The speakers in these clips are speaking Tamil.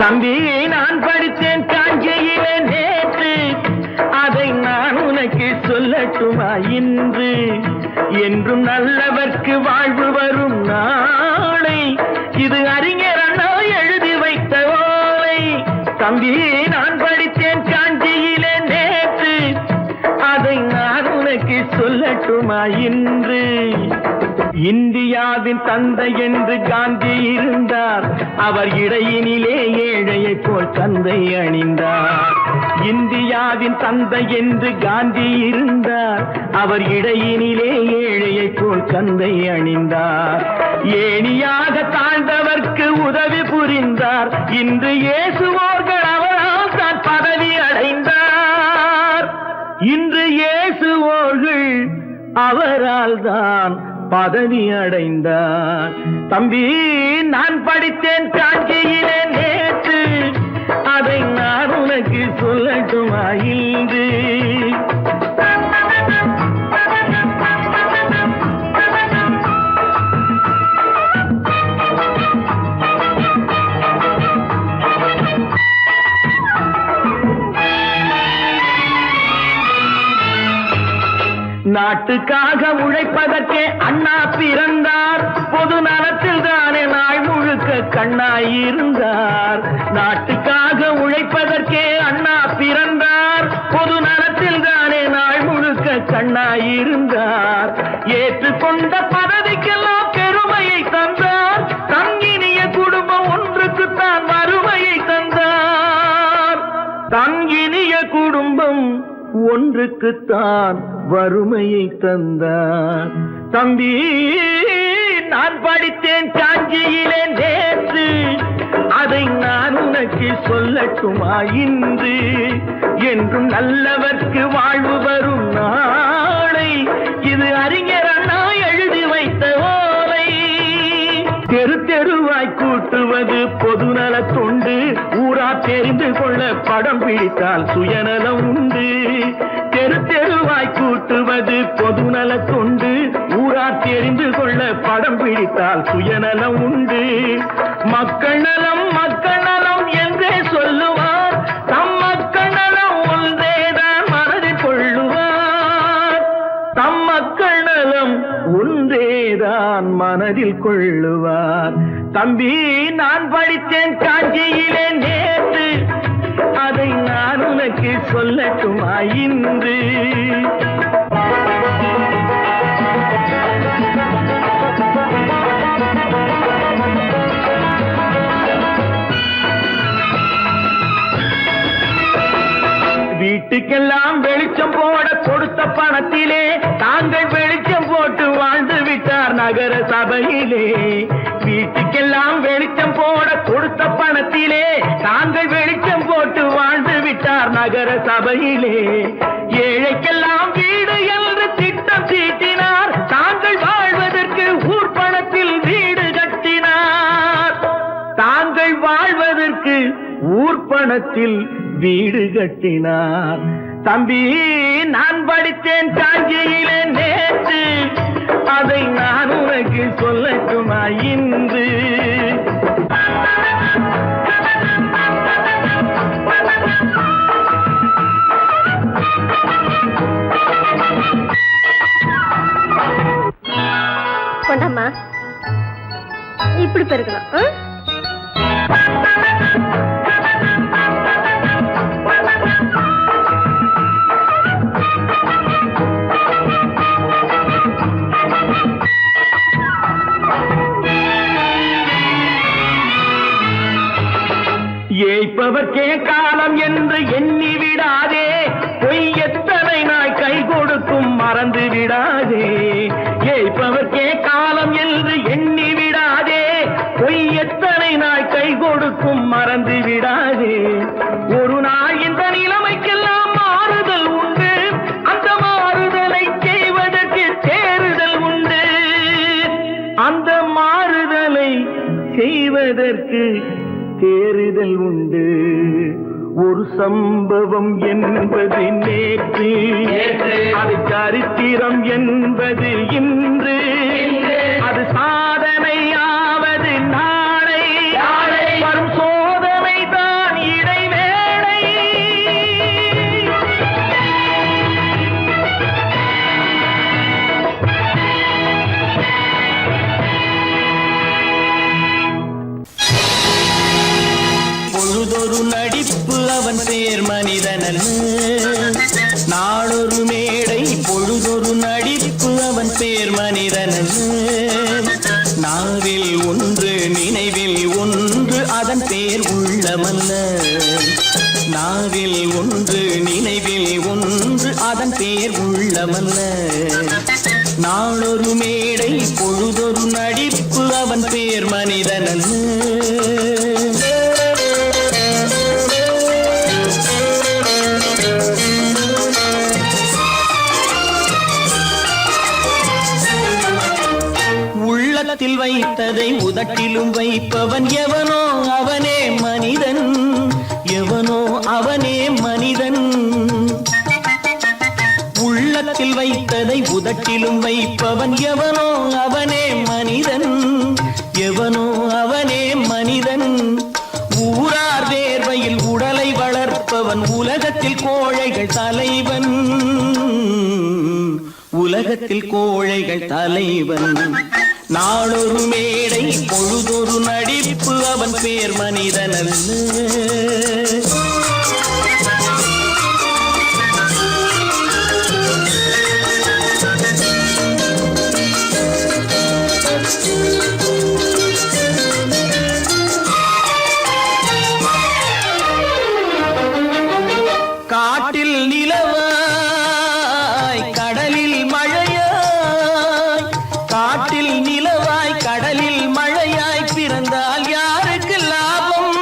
தம்பி நான் படித்தேன் காஞ்சியிலே நேற்று, அதை நான் உனக்கு சொல்லட்டுமா இன்று? என்றும் நல்லவர்க்கு வாழ்வு வரும் நாளை, இது அறிஞர் அண்ணா எழுதி வைத்த ஓலை. தம்பி நான் படித்தேன் காஞ்சியிலே நேற்று, அதை நான் உனக்கு சொல்லட்டுமா இன்று? இந்தியாவின் தந்தை என்று காந்தி இருந்தார், அவர் இடையினிலே ஏழையை போல் தந்தை அணிந்தார். இந்தியாவின் தந்தை என்று காந்தி இருந்தார், அவர் இடையினிலே ஏழையை போல் தந்தை அணிந்தார். ஏணியாக தாழ்ந்தவர்க்கு உதவி புரிந்தார், இன்று இயேசுவோர்கள் அவரால் தான் பதவி அடைந்தார். இன்று இயேசுவோர்கள் அவரால் தான் பதவி அடைந்தார். தம்பி நான் படித்தேன் காஞ்சியிலே நேற்று, அதை நான் உனக்கு சொல்லட்டுமா இன்று? நாட்டுக்காக உழைப்பதற்கே அண்ணா பிறந்தார், பொது நலத்தில் தானே நாள் முழுக்க கண்ணாயிருந்தார். நாட்டுக்காக உழைப்பதற்கே அண்ணா பிறந்தார், பொது நலத்தில் தானே நாள் முழுக்க கண்ணாயிருந்தார். ஏற்றுக்கொண்ட பதவிக்கெல்லாம் பெருமையை தந்தார், தங்கினிய குடும்பம் ஒன்றுக்குத்தான் வறுமையை தந்தார். தங்கினிய குடும்பம் ஒன்றுக்குத்தான் வறுமையை தந்தார். தம்பி நான் படித்தேன் காஞ்சியிலே நேற்று, அதை நான் உனக்கு சொல்லட்டுமா இன்று? என்றும் நல்லவர்க்கு வாழ்வு வரும் நாளை, இது அறிஞர் அண்ணா எழுதி வைத்த ஓலை. தெரு தெருவாய் கூட்டுவது பொதுநல தொண்டு, ஊரா தெரிந்து கொள்ள படம் பிடித்தால் சுயநலம் உண்டு. தெரு தெருவாய் கூட்டுவது பொதுநல தொண்டு, ஊரா தெரிந்து கொள்ள படம் பிடித்தால் சுயநலம் உண்டு. மக்கள் நலம் என்றே சொல்லுவார், தம் மக்கள் நலம் ஒன்றேதான் மனதில் கொள்ளுவார். தம் மக்கள் நலம் ஒன்றேதான் மனதில் கொள்ளுவார். தம்பி நான் படித்தேன் காஞ்சியிலே நேற்று, அதை நான் உனக்கு சொல்லட்டுமா இன்று? வீட்டுக்கெல்லாம் வெளிச்சம் போட கொடுத்த பணத்திலே தாங்கள் வெளிச்சம் போட்டு வாழ்ந்து விட்டார் நகர சபையிலே. வீட்டுக்கெல்லாம் வெளிச்சம் போட கொடுத்த பணத்திலே தாங்கள் வெளிச்சம் போட்டு வாழ்ந்து விட்டார் நகர சபையிலே. ஏழைக்கெல்லாம் வீடு என்று திட்டம் தீட்டினார், தாங்கள் வாழ்வதற்கு ஊர் பணத்தில் வீடு கட்டினார். தாங்கள் வாழ்வதற்கு ஊர் பணத்தில் வீடு கட்டினார். தம்பி நான் படித்தேன் காஞ்சியிலே நேற்று, அதை நான் உனக்கு சொல்லட்டுமா இன்று? கொண்டாமா இப்படி பெருக்கணும். ஏய்ப்பவர்க்கே காலம் என்று எண்ணி விடாதே, பொய் எத்தனை நாய் கை கொடுக்கும் மறந்து விடாதே. ஏய்ப்பவர்க்கே காலம் என்று எண்ணி விடாதே, பொய் எத்தனை நாய் கை கொடுக்கும் மறந்து விடாதே. ஒரு நாள் இந்த நிலைமைக்கெல்லாம் மாறுதல் உண்டு, அந்த மாறுதலை செய்வதற்கு தேறுதல் உண்டு. அந்த மாறுதலை செய்வதற்கு தேறுதல் உண்டு. ஒரு சம்பவம் என்பது நேற்று, அது சரித்திரம் என்பது இன்று, அது சாதனையாவது நாளை. வரும் சோதனை பேர் மனிதன் நாவில் ஒன்று நினைவில் ஒன்று அதன் பேர் உள்ளமல்ல நாவில் ஒன்று நினைவில் ஒன்று அதன் பேர் உள்ளமல்ல நாளொரு மேடை பொழுதொரு நடிப்பு அவன் பேர் மனிதன் உள்ளத்தில் வைத்ததை உதட்டிலும் வைப்பவன் எவனோ அவனே மனிதன் எவனோ அவனே மனிதன் உள்ளத்தில் வைத்ததை உதட்டிலும் வைப்பவன் எவனோ அவனே மனிதன் எவனோ அவனே மனிதன் ஊரார் வேர்வையில் உடலை வளர்ப்பவன் உலகத்தில் கோழைகள் தலைவன் உலகத்தில் கோழைகள் தலைவன் நாளொரு மேடை பொழுதொரு நடிப்பு அவன் பேர் மனிதன் காட்டில் நிலவாய் கடலில் மழையாய் காட்டில் நிலவாய் கடலில் மழையாய் பிறந்தால் யாருக்கு லாபம்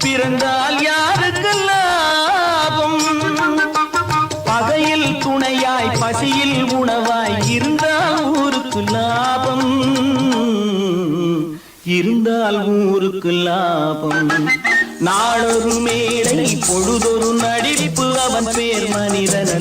பிறந்தால் யாருக்கு லாபம் பகையில் துணையாய் பசியில் உணவாய் இருந்தால் ஊருக்கு லாபம் இருந்தால் ஊருக்கு லாபம் நாளொரு மேடை பொழுதொரு நடிப்பு அவன் பேர் மனிதன்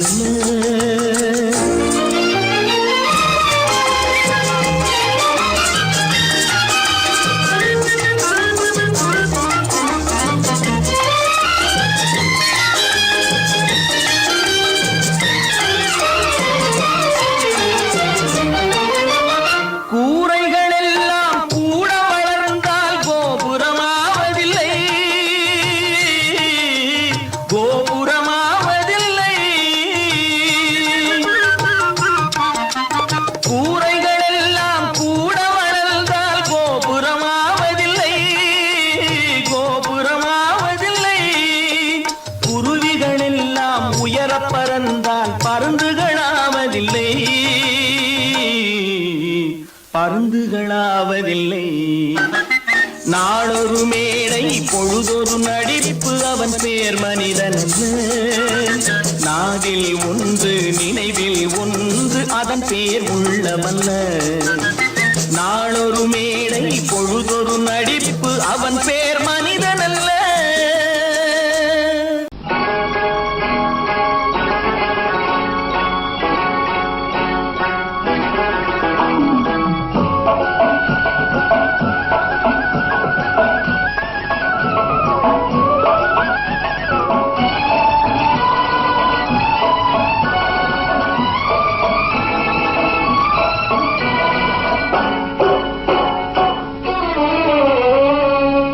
பறந்தால் பருந்துகளாவதில்லை பருந்துகளாவதில்லை நாளொரு மேடை பொழுதொரு நடிப்பு அவன் பேர் மனிதன் நாவில் ஒன்று நினைவில் ஒன்று அதன் பேர் உள்ளமல்ல நாளொரு மேடை பொழுதொரு நடிப்பு அவன் பேர் மனிதன் அல்ல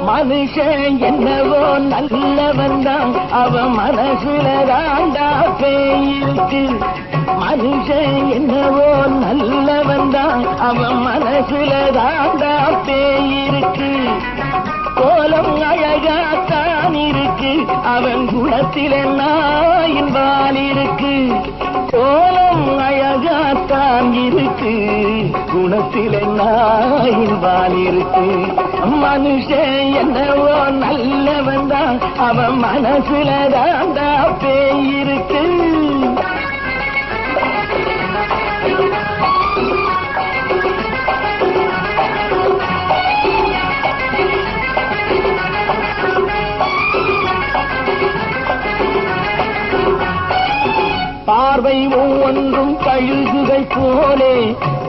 மனுஷன் என்னவோ நல்லவன் தான் அவன் மனசுல தாண்டா பேயிருக்கு மனுஷன் என்னவோ நல்லவன் தான் அவன் மனசுல தாண்டா பேயிருக்கு கோலம் அழகாத்தான் இருக்கு அவன் குணத்தில நாயின் வால் இருக்கு கோலம் அழகாத்தான் இருக்கு குணத்தில நாயின் வால் இருக்கு மனுஷன் என்னவோ நல்லவன் தான் அவன் மனசுல தாண்டா பேயிருக்கு பார்வை ஒவ்வொன்றும் கழுகுகள் போலே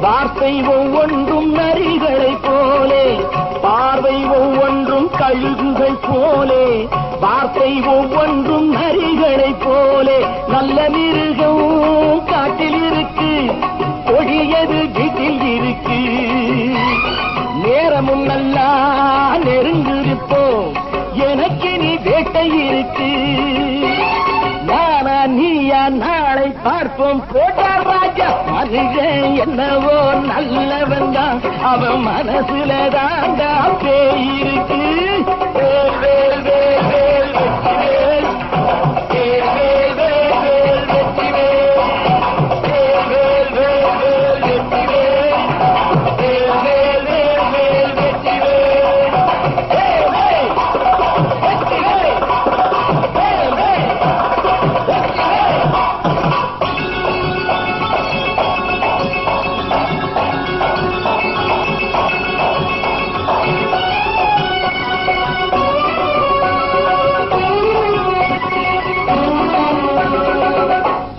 வார்த்தை ஒவ்வொன்றும் நரிகளைப் போலே பார்வை ஒவ்வொன்றும் கழுகுகள் போலே வார்த்தை ஒவ்வொன்றும் நரிகளைப் போலே நல்ல மிருகம் காட்டில் இருக்கு கொடியது வீட்டில் இருக்கு நேரமும் நல்லா நெருங்கிருப்போம் எனக்கு நீ வேட்டை இருக்கு நானா நீயா நாளை பார்ப்போம் போட்டார் ராஜா மனுஷன் என்னவோ நல்லவன் தான், அவன் மனசுல தாண்டா பேயிருக்கு. வேல் வேல் வேல் வேல் வெற்றிவேல், வேல் வேல் வேல் வேல் வெற்றிவேல், வேல் வேல் வேல் வேல் வெற்றிவேல், வேல் வேல் வேல் வேல் வெற்றிவேல், வேல் வேல் வெற்றிவேல், வேல் வேல் வெற்றிவேல்.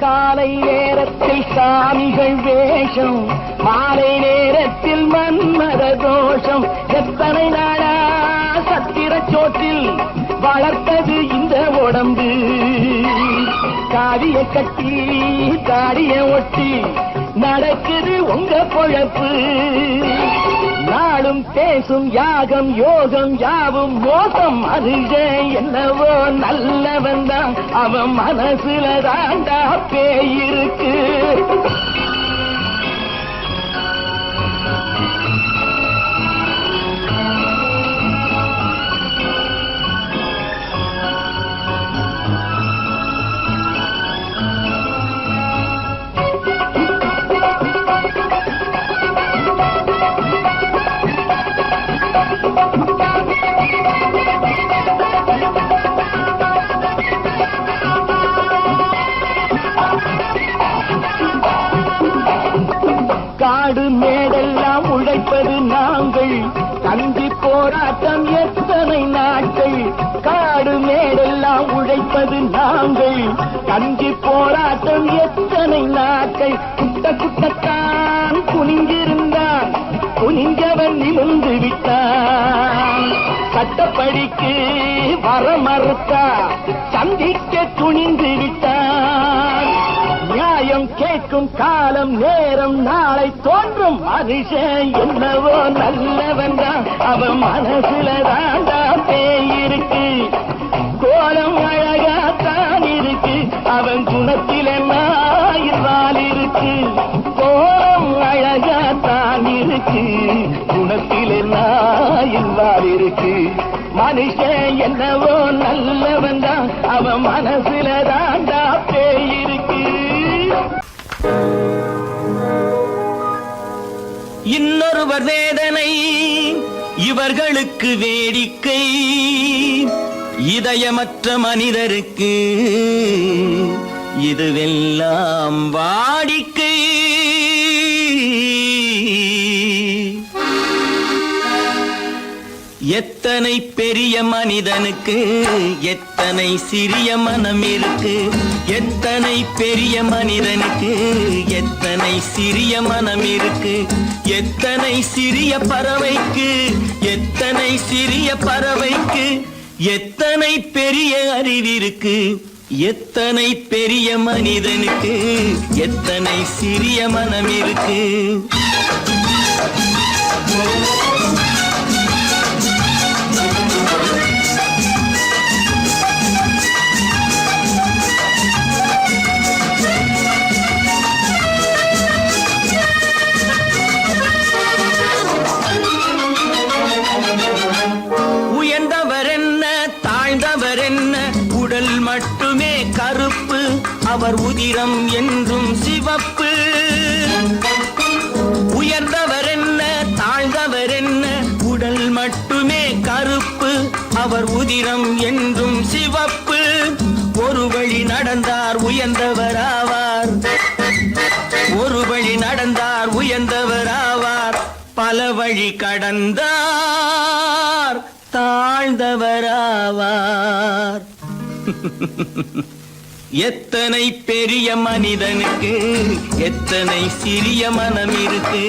காலை நேரத்தில் சாமிகள் வேஷம், மாலை நேரத்தில் மன்மத தோஷம். எத்தனை நாளா சத்திர சோற்றில் வளர்த்தது இந்த உடம்பு. காவிய கட்டி தாடிய ஒட்டி நடக்குது உங்க பொழப்பு. நாளும் பேசும் யாகம் யோகம் யாவும் மோசம். மனுஷன் என்னவோ நல்லவன் தான், அவன் மனசுல தாண்டா பேயிருக்கு. காடு மேடெல்லாம் உழைப்பது நாங்கள், கஞ்சி போராட்டம் எத்தனை நாட்கள். காடு மேடெல்லாம் உழைப்பது நாங்கள், கஞ்சி போராட்டம் எத்தனை நாட்கள். குட்ட குட்டத்தான் குனிஞ்சிருந்தான், குனிஞ்சவன் நிமிர்ந்து விட்டான். சட்டப்படிக்கு வர மறுத்தா, சந்திக்க துணிந்து விட்டான். நியாயம் கேட்கும் காலம் நேரம் நாளை தோன்றும். மனுஷன் என்னவோ நல்லவன் தான், அவன் மனசுல தாண்டா பேயிருக்கு. கோலம் அழகாத்தான் இருக்கு, அவன் குணத்தில நாயிரால் இருக்கு. கோலம் அழகாத்தான் இருக்கு, குணத்தில நாயிரால் இருக்கு. மனுஷன் என்னவோ நல்லவன் தான், அவன் மனசுல தாண்டா பேயிருக்கு. இன்னொருவர் வேதனை இவர்களுக்கு வேடிக்கை, இதயமற்ற மனிதருக்கு இதுவெல்லாம் வாடிக்கை. எத்தனை பெரிய மனிதனுக்கு எத்தனை சிறிய மனம் இருக்கு. எத்தனை பெரிய மனிதனுக்கு எத்தனை சிறிய மனம் இருக்கு. எத்தனை சிறிய பறவைக்கு எத்தனை சிறிய பறவைக்கு எத்தனை பெரிய அறிவிருக்கு. எத்தனை பெரிய மனிதனுக்கு எத்தனை சிறிய மனம் இருக்கு. உயர்ந்தவர் என்ன தாழ்ந்தவர் என்ன, உடல் மட்டுமே கருப்பு, அவர் உதிரம் என்றும் சிவப்பு. உயர்ந்தவர் என்ன தாழ்ந்தவர் என்ன, உடல் மட்டுமே கருப்பு, அவர் உதிரம் என்றும் சிவப்பு. ஒரு வழி நடந்தார் உயர்ந்தவராவார், ஒரு வழி நடந்தார் உயர்ந்தவராவார். பல வழி கடந்தார் தாழ்ந்தவராவார். எத்தனை பெரிய மனிதனுக்கு எத்தனை சிறிய மனம் இருக்கு.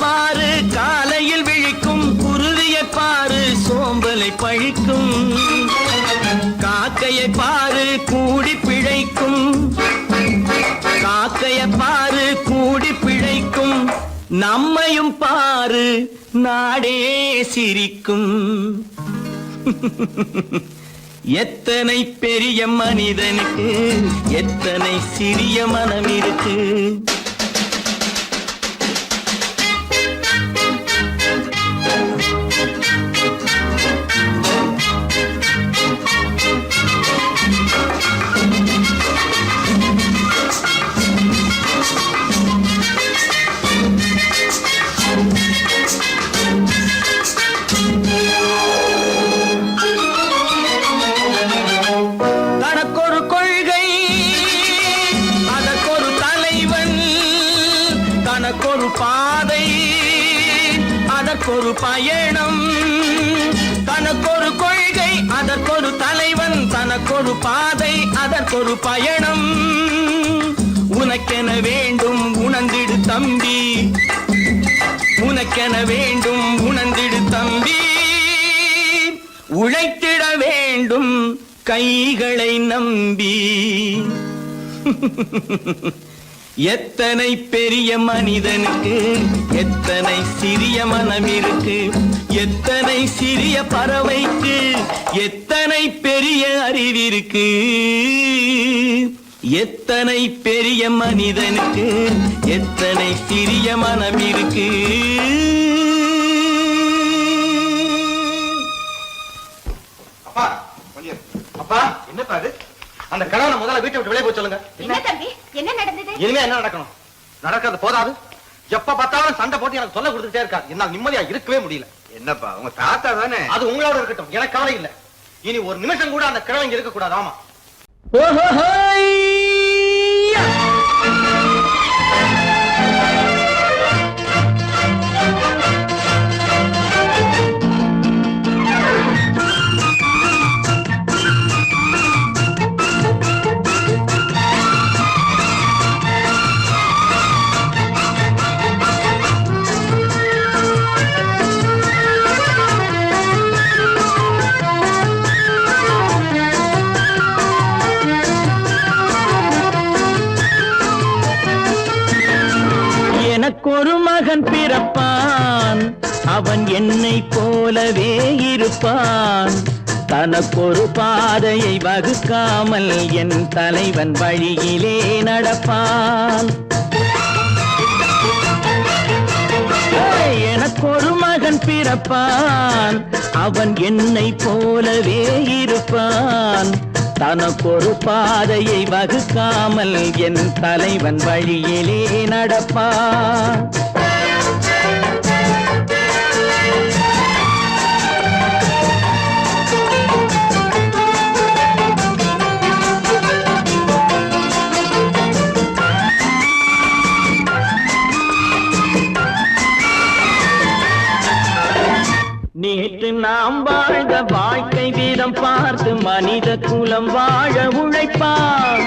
பாரு காலையில் விழிக்கும், குருவியை பாரு சோம்பலை பழிக்கும், காக்கையை பாரு கூடி பிழைக்கும், காக்கையை பாரு கூடி பிழைக்கும், நம்மையும் பாரு நாடே சிரிக்கும். எத்தனை பெரிய மனிதனுக்கு எத்தனை சிறிய மனம் இருக்கு. தனக்கொரு கொள்கை அதற்கொரு தலைவன், தனக்கொரு பாதை அதற்கொரு பயணம், தனக்கொரு கொள்கை அதற்கொரு தலைவன், தனக்கொரு பாதை அதற்கொரு பயணம். உனக்கென வேண்டும் உணர்ந்திடு தம்பி, உனக்கென வேண்டும் உணர்ந்திடு தம்பி, உழைத்திட வேண்டும் கைகளை நம்பி. எத்தனை பெரிய மனிதனுக்கு எத்தனை சிறிய மனம் இருக்கு, எத்தனை சிறிய பறவைக்கு எத்தனை பெரிய அறிவிருக்கு. எத்தனை பெரிய மனிதனுக்கு எத்தனை சிறிய மனம் இருக்கு. அப்பா அப்பா என்னப்பா அது? அந்த கணவனை முதல்ல வீட்டை விட்டு வெளியே போய் சொல்லுங்க. என்ன தம்பி, என்ன நடந்தது? இனிமே என்ன நடக்கணும்? நடக்கிறது போதாது, எப்ப பார்த்தாலும் சண்டை போட்டு எனக்கு சொல்ல கொடுத்துட்டே இருக்கா. என்னால் நிம்மதியா இருக்கவே முடியல. என்னப்பா உங்க தாத்தா தானே? அது உங்களோட இருக்கட்டும், எனக்கு கவலை இல்லை. இனி ஒரு நிமிஷம் கூட அந்த கிழவன் இங்க இருக்க கூடாது. ஆமா. எனக்கொரு மகன் பிறப்பான், அவன் என்னை போலவே இருப்பான், தனக்கொரு பாதையை வகுக்காமல் என் தலைவன் வழியிலே நடப்பான். எனக்கொரு மகன் பிறப்பான், அவன் என்னை போலவே இருப்பான், தனக்கொரு பாதையை வகுக்காமல் என் தலைவன் வழியிலே நடப்பான். நேற்று நாம் வாழ்ந்த வாழ்க்கை வீதம் பார்த்து மனித குலம் வாழ உழைப்பான்,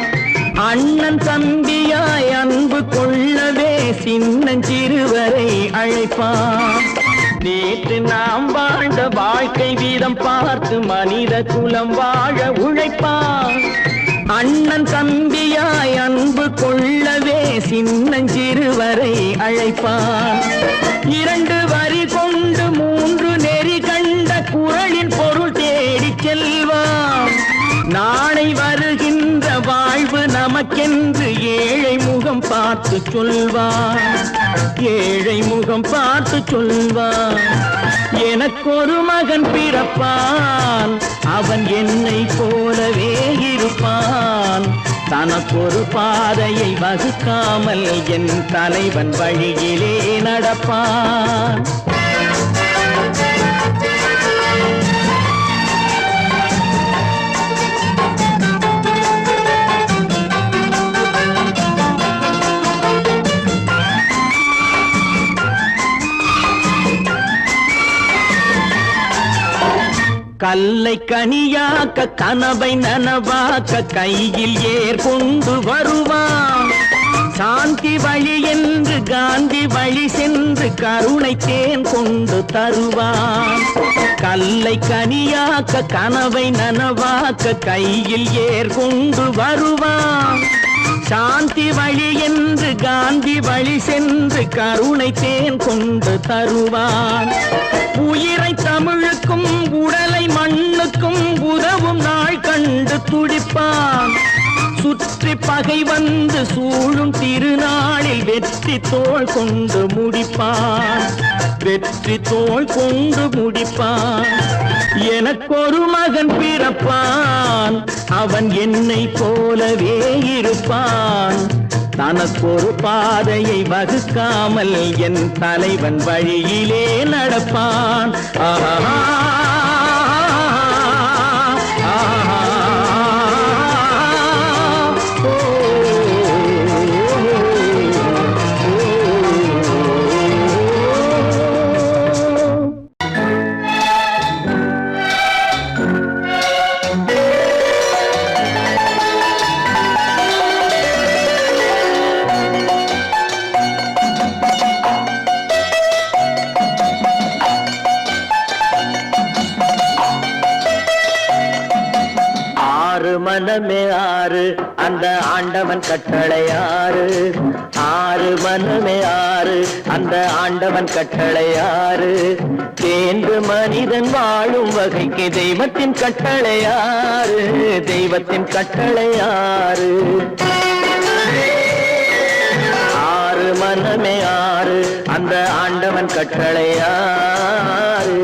அண்ணன் தம்பியாய் அன்பு கொள்ளவே சின்னஞ்சிறுவரை அழைப்பான். நேற்று நாம் வாழ்ந்த வாழ்க்கை வீதம் பார்த்து மனித குலம் வாழ உழைப்பான், அண்ணன் தம்பியாய் அன்பு கொள்ளவே சின்னஞ்சிறுவரை அழைப்பான். இரண்டு வரி கொண்டு மூன்று நெறி கண்ட குறளின் பொருள் தேடி செல்வான், நாளை வருகின்ற வாழ்வு நமக்கென்று ஏழை முகம் பார்த்து சொல்வான், ஏழை முகம் பார்த்து சொல்வான். எனக்கொரு மகன் பிறப்பான், அவன் என்னை போலவே இருப்பான், தனக்கொரு பாதையை வகுக்காமல் என் தலைவன் வழியிலே நடப்பான். கல்லை கனியாக்க கனவை நனவாக்க கையில் ஏர் கொண்டு வருவான், சாந்தி வழி என்று காந்தி வழி சென்று கருணை தேன் கொண்டு தருவான். கல்லை கனியாக்க கனவை நனவாக்க கையில் ஏர் கொண்டு வருவான். சாந்தி வழி என்று காந்தி வழி சென்று கருணை தேன் கொண்டு தருவான். உயிரை தமிழுக்கும் உடலை மண்ணுக்கும் உதவும் நாள் கண்டு துடிப்பான். சுற்றி பகை வந்து சூழும் திருநாளில் வெற்றி தோள் கொண்டு முடிப்பான். வெற்றி தோள் கொண்டு முடிப்பான். எனக்கொரு மகன் பிறப்பான், அவன் என்னை போலவே இருப்பான். தனக்கொரு பாதையை வகுக்காமல் என் தலைவன் வழியிலே நடப்பான். ஆஹா மனமே ஆறு அந்த ஆண்டவன் கட்டளை ஆறு. ஆறு மனமே ஆறு அந்த ஆண்டவன் கட்டளை ஆறு. தேர்ந்து மனிதன் வாழும் வகைக்கு தெய்வத்தின் கட்டளை ஆறு. தெய்வத்தின் கட்டளை ஆறு. ஆறு மனமே ஆறு அந்த ஆண்டவன் கட்டளை ஆறு.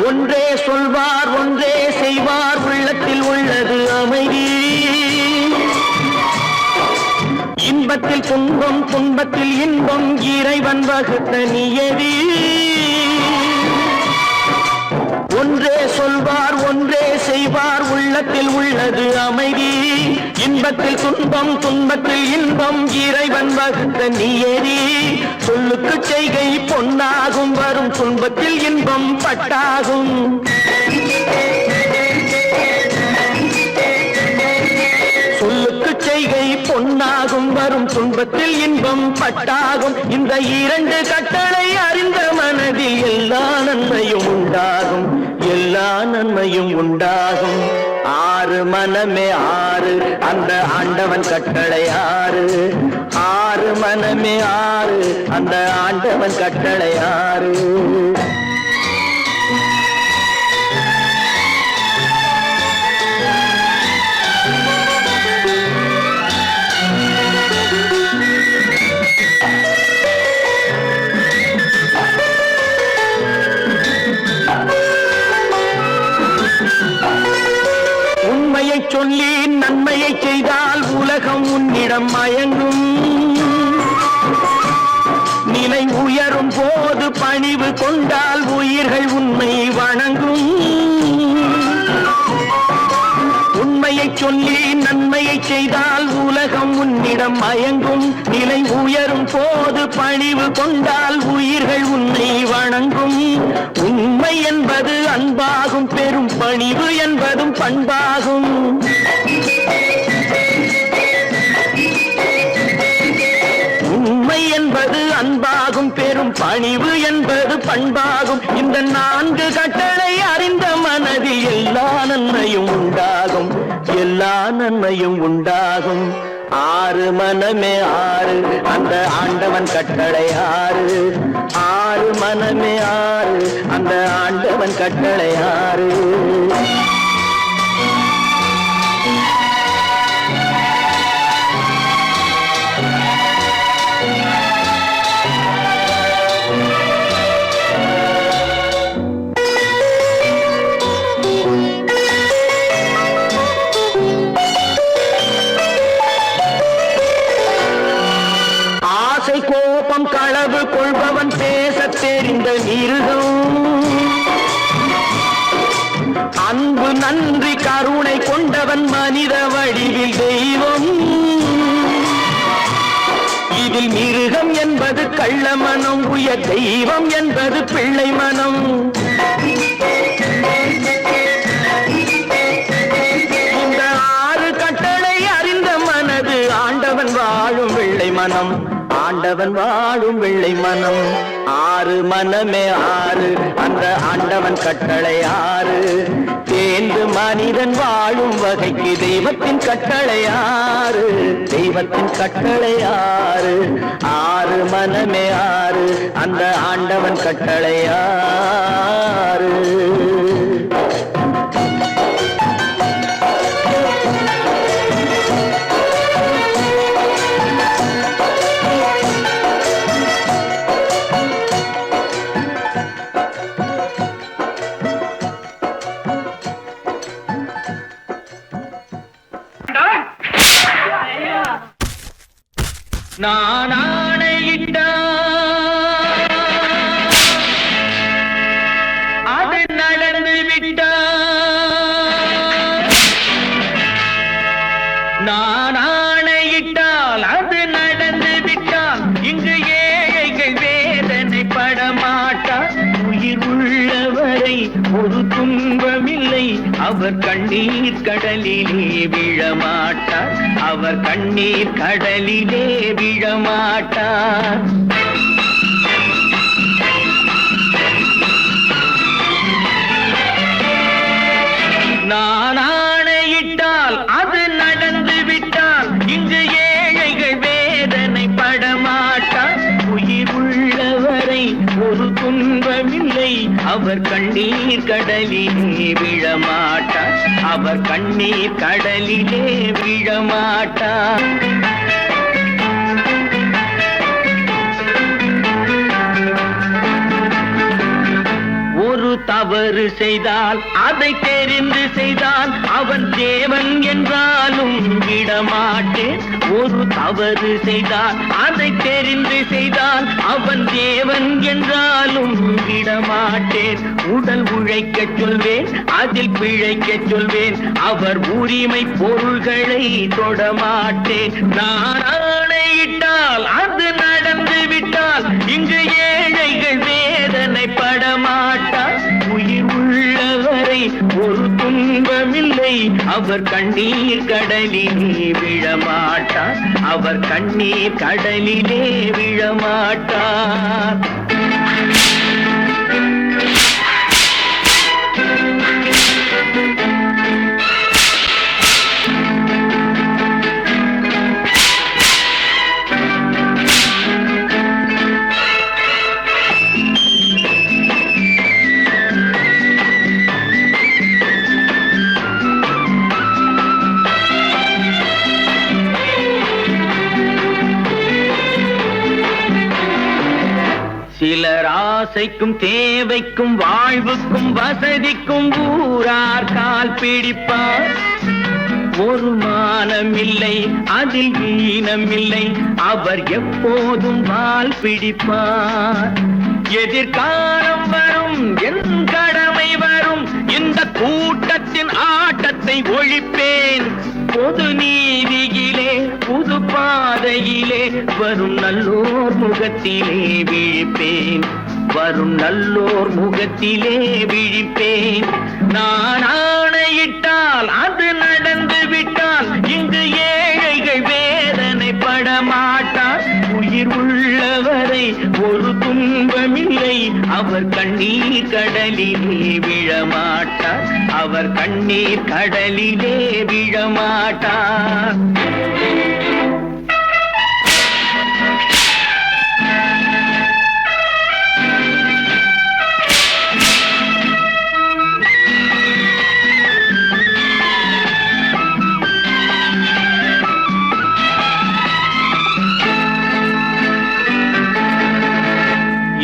ஒன்றே சொல்வார் ஒன்றே செய்வார், உள்ளத்தில் உள்ளது அமைதி. இன்பத்தில் துன்பம் துன்பத்தில் இன்பம் இறைவன் வகுத்த நியதி. ஒன்றே சொல்வார் ஒன்றே செய்வார், உள்ளத்தில் உள்ளது அமைதி. இன்பத்தில் துன்பம் துன்பத்தில் இன்பம் இறைவன் வகுத்த நியதி. சொல்லுக்கு செய்கை பொன்னாகும், வரும் துன்பத்தில் இன்பம் பட்டாகும். சொல்லுக்கு செய்கை பொன்னாகும், வரும் துன்பத்தில் இன்பம் பட்டாகும். இந்த இரண்டு கட்டளை அறிந்த மனதில் எல்லா நன்மையும் உண்டாகும். எல்லா நன்மையும் உண்டாகும். ஆறு மனமே ஆறு அந்த ஆண்டவன் கட்டளை ஆறு. ஆறு மனமே ஆறு அந்த ஆண்டவன் கட்டளை ஆறு. உண்மையை சொல்லி நன்மையை செய்தால் உலகம் உன்னிடம் மயங்கும். நிலை உயரும் போது பணிவு கொண்டால் உயிர்கள் உன்னை வணங்கும். உண்மையை சொல்லி நன்மையை செய்தால் உலகம் உன்னிடம் மயங்கும். நிலை உயரும் போது பணிவு கொண்டால் உயிர்கள் உன்னை வணங்கும். உண்மை என்பது அன்பாகும், பெரும் பணிவு என்பதும் பண்பாகும். உண்மை என்பது அன்பாகும், பெரும் பணிவு என்பது பண்பாகும். இந்த நான்கு கட்டளை அறிந்த மனதில் எல்லா நன்மையும் உண்டாகும். எல்லா நன்மையும் உண்டாகும். ஆறு மனமே ஆறு அந்த ஆண்டவன் கட்டளை ஆறு. ஆறு மனமே ஆறு அந்த ஆண்டவன் கட்டளை ஆறு. கோபம் களவு கொள்பவன் பேச தெரிந்த மிருகம். நன்றி கருணை கொண்டவன் மனித வடிவில் தெய்வம். இதில் மிருகம் என்பது கள்ள மனம், உயர் தெய்வம் என்பது பிள்ளை மனம். இந்த 6 கட்டளை அறிந்த மனது ஆண்டவன் வாழும் வெள்ளை மனம், ஆண்டவன் வாழும் வெள்ளை மனம். 6 மனமே 6, அந்த ஆண்டவன் கட்டளை 6. தேர்ந்து மனிதன் வாழும் வகைக்கு தெய்வத்தின் கட்டளை 6, தெய்வத்தின் கட்டளை 6. 6 மனமே 6, அந்த ஆண்டவன் கட்டளை 6. நான் ஆணையிட்டால் அது நடந்து விட்டால், நான் ஆணையிட்டால் அது நடந்து விட்டால், இங்கு ஏழைகள் வேதனைப்பட மாட்டார். உயிர் உள்ளவரை ஒரு துன்பமில்லை, அவர் கண்ணீர் கடலிலே விழமாட்டார், அவர் கண்ணீர் கடலிலே விழமாட்டார். நான் ஆணையிட்டால் அது நடந்து விட்டால், இங்கு ஏழைகள் வேதனைப்பட மாட்டார். உயிர் உள்ளவரை ஒரு துன்பமில்லை, அவர் கண்ணீர் கடலிலே விழமாட்டார், அவர் கண்ணீர் கடலிலே விழமாட்டார். ஒரு தவறு செய்தால் அதை தெரிந்து செய்தால் அவன் தேவன் என்றாலும் விடமாட்டேன். ஒரு தவறு செய்தால் அதை தெரிந்து செய்தால் அவன் தேவன் என்றாலும் விடமாட்டேன். உடல் உழைக்கச் சொல்வேன், அதில் பிழைக்கச் சொல்வேன், அவர் உரிமை பொருள்களை தொடமாட்டேன். நான் ஆணையிட்டால் அது நடந்து விட்டால், இங்கு ஏழைகள் வேதனைப்பட மாட்டார். உயிர் உள்ளவரை ஒரு துன்பமில்லை, அவர் கண்ணீர் கடலிலே விழமாட்டார், அவர் கண்ணீர் கடலிலே விழமாட்டார். சிலர் ஆசைக்கும் தேவைக்கும் வாழ்வுக்கும் வசதிக்கும் ஊரார் கால் பிடிப்பார். ஒரு மானமில்லை, அதில் ஈனமில்லை, அவர் எப்போதும் வால் பிடிப்பார். எதிர்காலம் வரும், என் கடமை வரும், இந்த கூட்டத்தின் ஆட்டத்தை ஒழிப்பேன். பொது நீதியிலே புது பாதையிலே வரும் நல்லோர் முகத்திலே விழிப்பேன், வரும் நல்லோர் முகத்திலே விழிப்பேன். நான் ஆணையிட்டால் அது நடந்து விட்டால், இங்கு ஏழைகள் வேதனைப்பட மாட்டார். உயிர் உள்ளவரை ஒரு துன்பமில்லை, அவர் கண்ணீர் கடலிலே விழமாட்டார், அவர் கண்ணீர் கடலிலே விழமாட்டார்.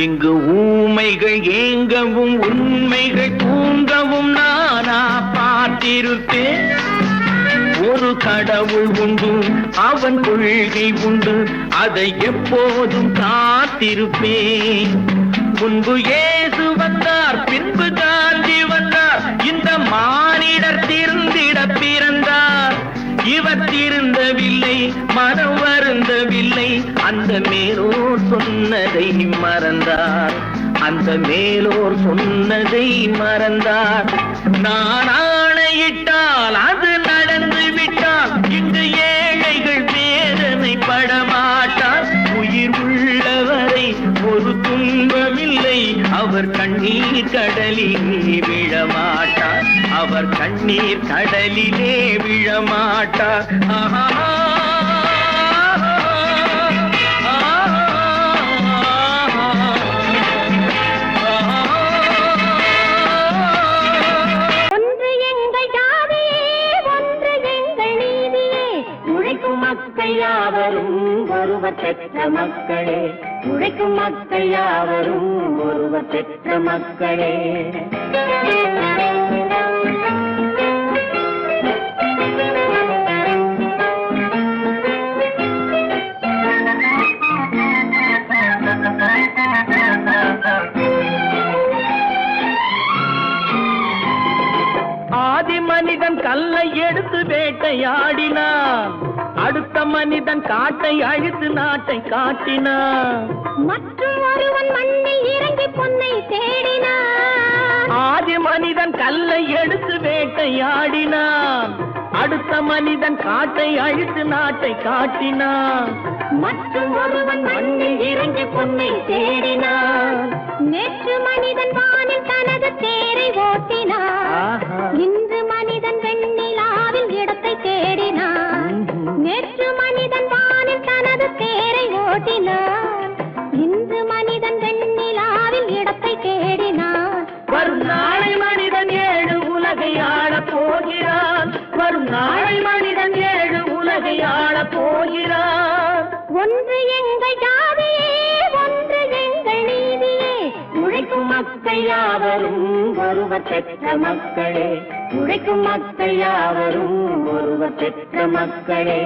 இங்கு ஊமைகள் ஏங்கவும் உண்மைகள் தூங்கவும் நானா பார்த்திருப்பேன். ஒரு கடவுள் உண்டு, அவன் கொள்கை உண்டு, அதை எப்போதும் காத்திருப்பேன். முன்பு இயேசு வந்தார், பின்பு காந்தி வந்தார், இந்த மானிடர் திருந்திட பிறந்தார். இவர் திருந்தவில்லை, மனம் வருந்தவில்லை, அந்த மேலோர் சொன்னதை மறந்தார், அந்த மேலோர் சொன்னதை மறந்தார். நான் ஆணையிட்டால் அது நடந்து விட்டால் இங்கு ஏழைகள் வேதனை படமாட்டார். உயிர் உள்ளவரை ஒரு துன்பமில்லை, அவர் கண்ணீர் கடலிலே விழமாட்டார், அவர் கண்ணீர் கடலிலே விழமாட்டார். ஆஹா யாவரும் ஒருவர் பெற்ற மக்களே, உழைக்கும் மக்கள் யாவரும் ஒருவர் பெற்ற மக்களே. ஆதி மனிதன் கல்லை எடுத்து வேட்டையாடினான், அடுத்த மனிதன் காட்டை அழித்து நாட்டை காட்டினான். மற்றும் ஒருவன் மண்ணில் இறங்கி பொன்னை தேடினான். ஆதி மனிதன் கல்லை எடுத்து வேட்டையாடினான், அடுத்த மனிதன் காட்டை அழித்து நாட்டை காட்டினான். மற்றும் ஒருவன் மண்ணில் இறங்கி பொன்னை தேடினான். நேற்று மனிதன் வானில் தனது தேரை ஓட்டினான், இன்று மனிதன் வெண்ணிலாவில் இடத்தை தேடினான். நேற்று மனிதன் வானில் தனது தேரை ஓட்டினான், இன்று மனிதன் வெண்ணிலாவில் இடத்தை தேடினான். வரும் நாளை மனிதன் ஏழு உலகை ஆளப் போகிறான், வரும் நாளை மனிதன் ஏழு உலகை ஆளப் போகிறான். ஒன்று எங்கள் ஜாதியே, ஒன்று எங்கள் நீதியே, உழைக்கும் மக்கள் யாவரும் ஒருவர் பெற்ற மக்களே, உழைக்கும் மக்கள் யாவரும் ஒருவர் பெற்ற மக்களே.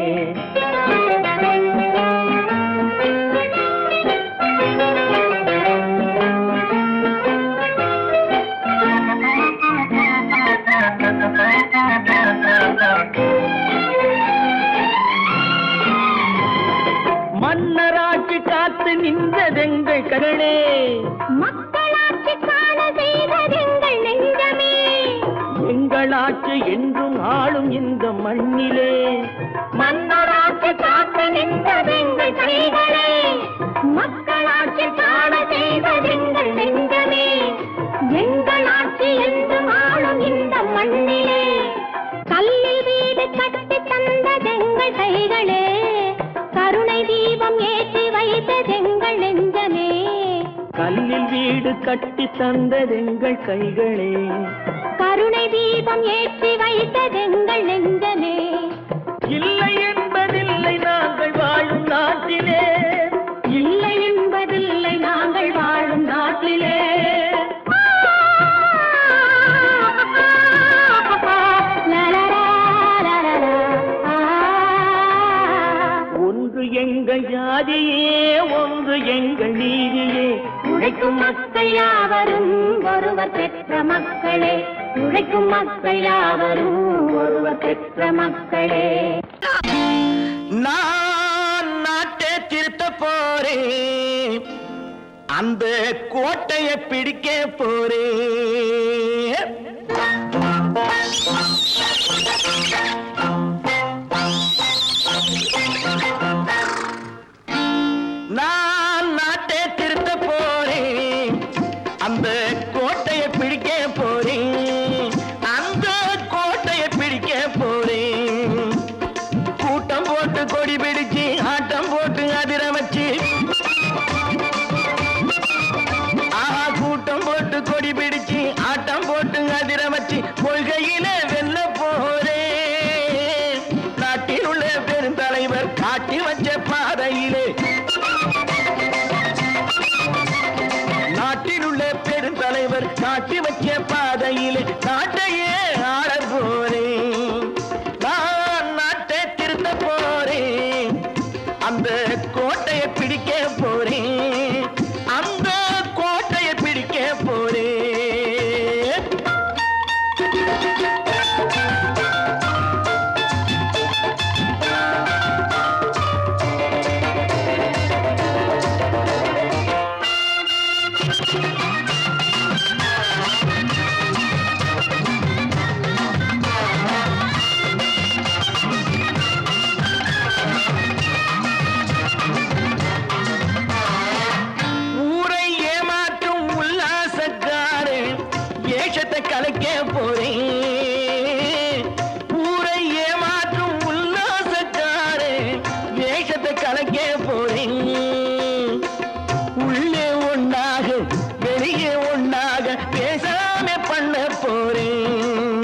மன்னராட்சி காத்து நின்றதெங்கள் கரணே, மக்களாட்சி காண செய்ததெங்கள் நெஞ்சமே, எங்களாட்சி என்றும் ஆளும் இந்த மண்ணிலே. மன்னராட்சி காத்து நின்றதெங்கள் கைகளே, மக்களாட்சி காண செய்ததெங்கள் நெஞ்சமே, எங்களாட்சி என்றும் ஆளும் இந்த மண்ணிலே. கல்லில் வீடு கட்டி தந்ததெங்கள் கைகளே, கருணை தீபம் ஏற்றி வைத்ததெங்கள் நெஞ்சமே. கல்லில் வீடு கட்டி தந்ததெங்கள் கைகளே, கருணை தீபம் ஏற்றி வைத்ததெங்கள் நெஞ்சமே. இல்லை என்பதில்லை நாங்கள் வாழும் நாட்டிலே, இல்லை என்பதில்லை நாங்கள் வாழும் நாட்டிலே. ஒன்று எங்கள் ஜாதியே, ஒன்று எங்கள் நீதியே, உழைக்கும் மக்கள் யாவரும் ஒருவர் பெற்ற மக்களே, உழைக்கும் மக்கள் யாவரும் ஒருவர் பெற்ற மக்களே. நான் நாட்டை திருத்த போறேன், அந்த கோட்டையை பிடிக்க போறேன். நான் நாட்டை திருத்த போறேன், அந்த கோட்டையை பிடிக்க போறேன், அந்த கோட்டையை பிடிக்க போறேன். கூட்டம் போட்டு கொடி பிடிச்சு ஆட்டம் போட்டு அதிர வச்சு, கூட்டம் போட்டு கொடி பிடிச்சு ஆட்டம் போட்டு அதிர வச்சு கொள்கையில வெல்ல போறேன். நாட்டில் உள்ள பெருந்தலைவர் காட்டி வச்ச பாதையிலே, நாட்டில் உள்ள பெருந்தலைவர் காட்டி வச்ச பாதையிலே நாட்டையே ஆள போறேன். நான் நாட்டை திருத்த போறேன், அந்த கோட்டையை பிடிக்க போறேன், அந்த கோட்டையை கலைக்க போறேன். ஊரை ஏமாற்றும் உல்லாசக்காரே வேஷத்தை கலைக்க போறேன். உள்ளே ஒண்ணாக வெளியே ஒண்ணாக பேசாம பண்ண போறேன்.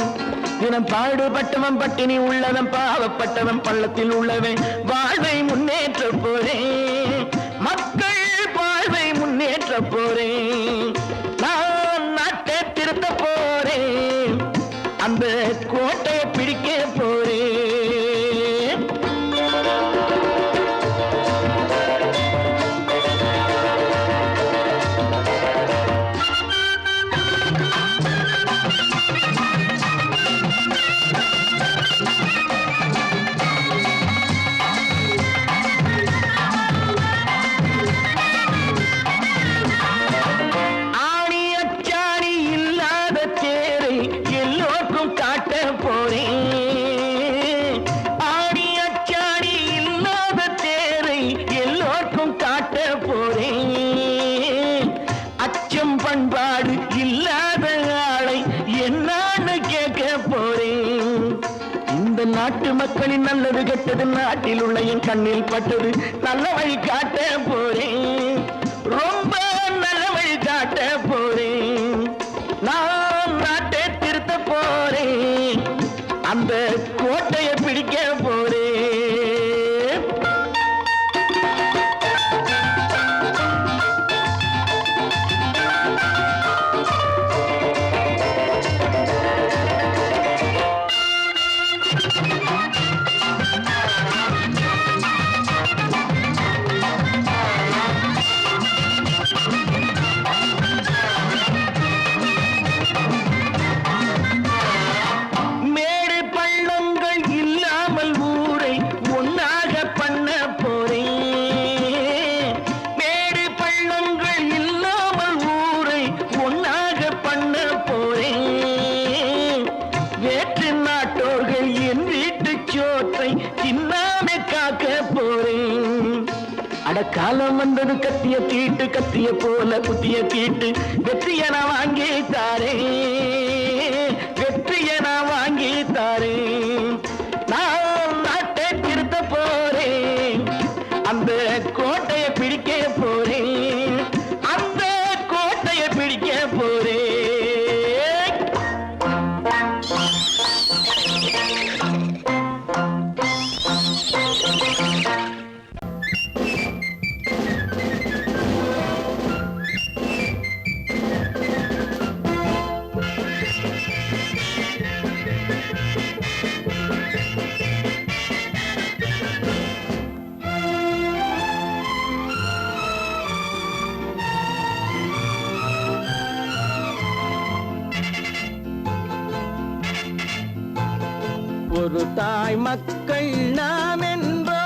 தினம் பாடுபட்டவன் பட்டினி உள்ளவன் பாவப்பட்டவன் பள்ளத்தில் உள்ளவன் வாழ்வை முன்னேற்ற போறேன். மக்கள் வாழ்வை முன்னேற்ற போறேன். நான் நாட்டை திருத்த போறேன். அந்த கோட்டையை பிடிக்க போறேன். ஆணி அச்சாணி இல்லாத தேரை எல்லோருக்கும் காட்ட போறேன். ஆணி அச்சாணி இல்லாத தேரை எல்லோருக்கும் காட்ட போறேன். அச்சம் பண்பாடு இல்லாத ஆளை என்னான்னு கேட்க போறேன். இந்த நாட்டு மக்களின் நல்லது கெட்டது நாட்டில் உள்ள என் கண்ணில் பட்டது நல்ல வழி காட்ட போறேன். ரொம்ப நல்ல வழி காட்ட போறேன். நான் நாட்டை திருத்த போறேன். அந்த கோட்டையை பிடிக்க போறேன். மேடு பள்ளங்கள் இல்லாமல் ஊரை ஒன்னாக பண்ண போறேன். மேடு பள்ளங்கள் இல்லாமல் ஊரை ஒன்னாக பண்ண போறேன். வேற்று நாட்டோர்கள் என் வீட்டு சோற்றை தின்னாம காக்க போறேன். அடக்காலம் வந்தது கத்திய தீட்டு கத்திய போல குத்திய தீட்டு வெற்றிய நான் வாங்கி தாரேன். வெற்றிய நான் வாங்கி தாரேன். நான் நாட்டை திருத்த போறேன். அந்த கோட்டையை பிடிக்க போறேன். அந்த கோட்டையை பிடிக்க போறேன். ஒரு தாய் மக்கள் நாம் என்போம்.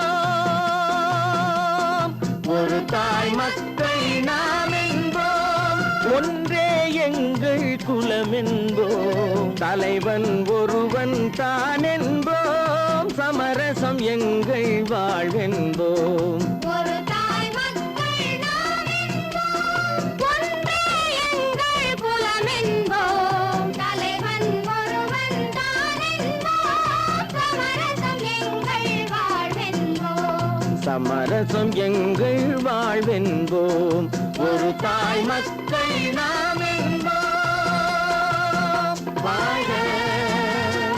ஒரு தாய் மக்கள் நாம் என்போம். ஒன்றே எங்கள் குலம் என்போம். தலைவன் ஒருவன் தான் என்போம். சமரசம் எங்கள் வாழ்வென்போம். ஒரு தாய் மக்கள் நாம் என்போம். ஒன்றே எங்கள் குலம் என்போம். தலைவன் ஒருவன் தான் என்போம். சமரசம் எங்கள் வாழ்வென்போம். சமரசம் எங்கள் வாழ்வென்போம். ஒரு தாய் மக்கள் நாம் என்போம். வாழ்க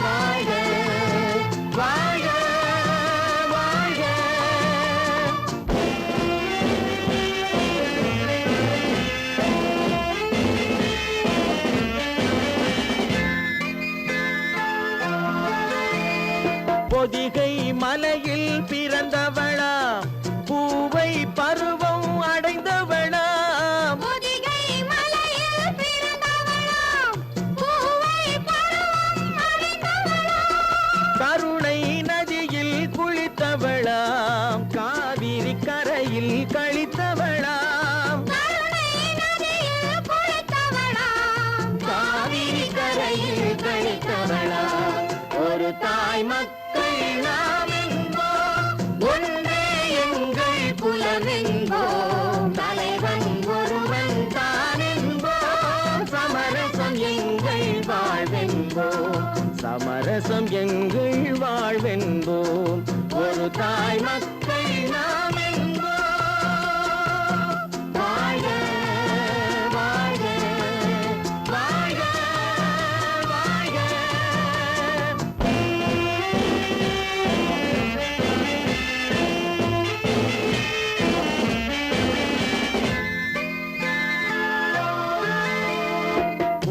வாழ்க வாழ்க வாழ்க. பொதிகை மலையில் பிறந்தவளா பூவை பருவம் அடைந்தவளா. பொதிகை மலையில் பிறந்தவளாம் பூவை பருவம் தாய் மக்கள் நாம் என்போம். வாழ வாழ வாழ வாழ.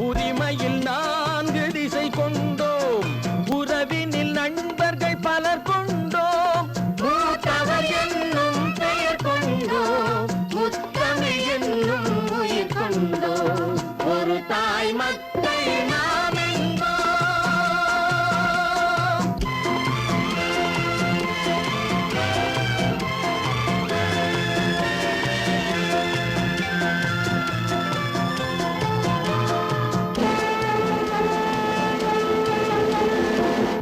உரிமையில் 4 திசை கொண்டோம், உறவினில் நண்பர்கள் பலர் கொண்டோம், மூத்தவர் என்னும் பெயர் கொண்டோம், முத்தமிழ் என்னும் உயிர் கொண்டோம். ஒரு தாய் மக்கள் நாம் என்போம்.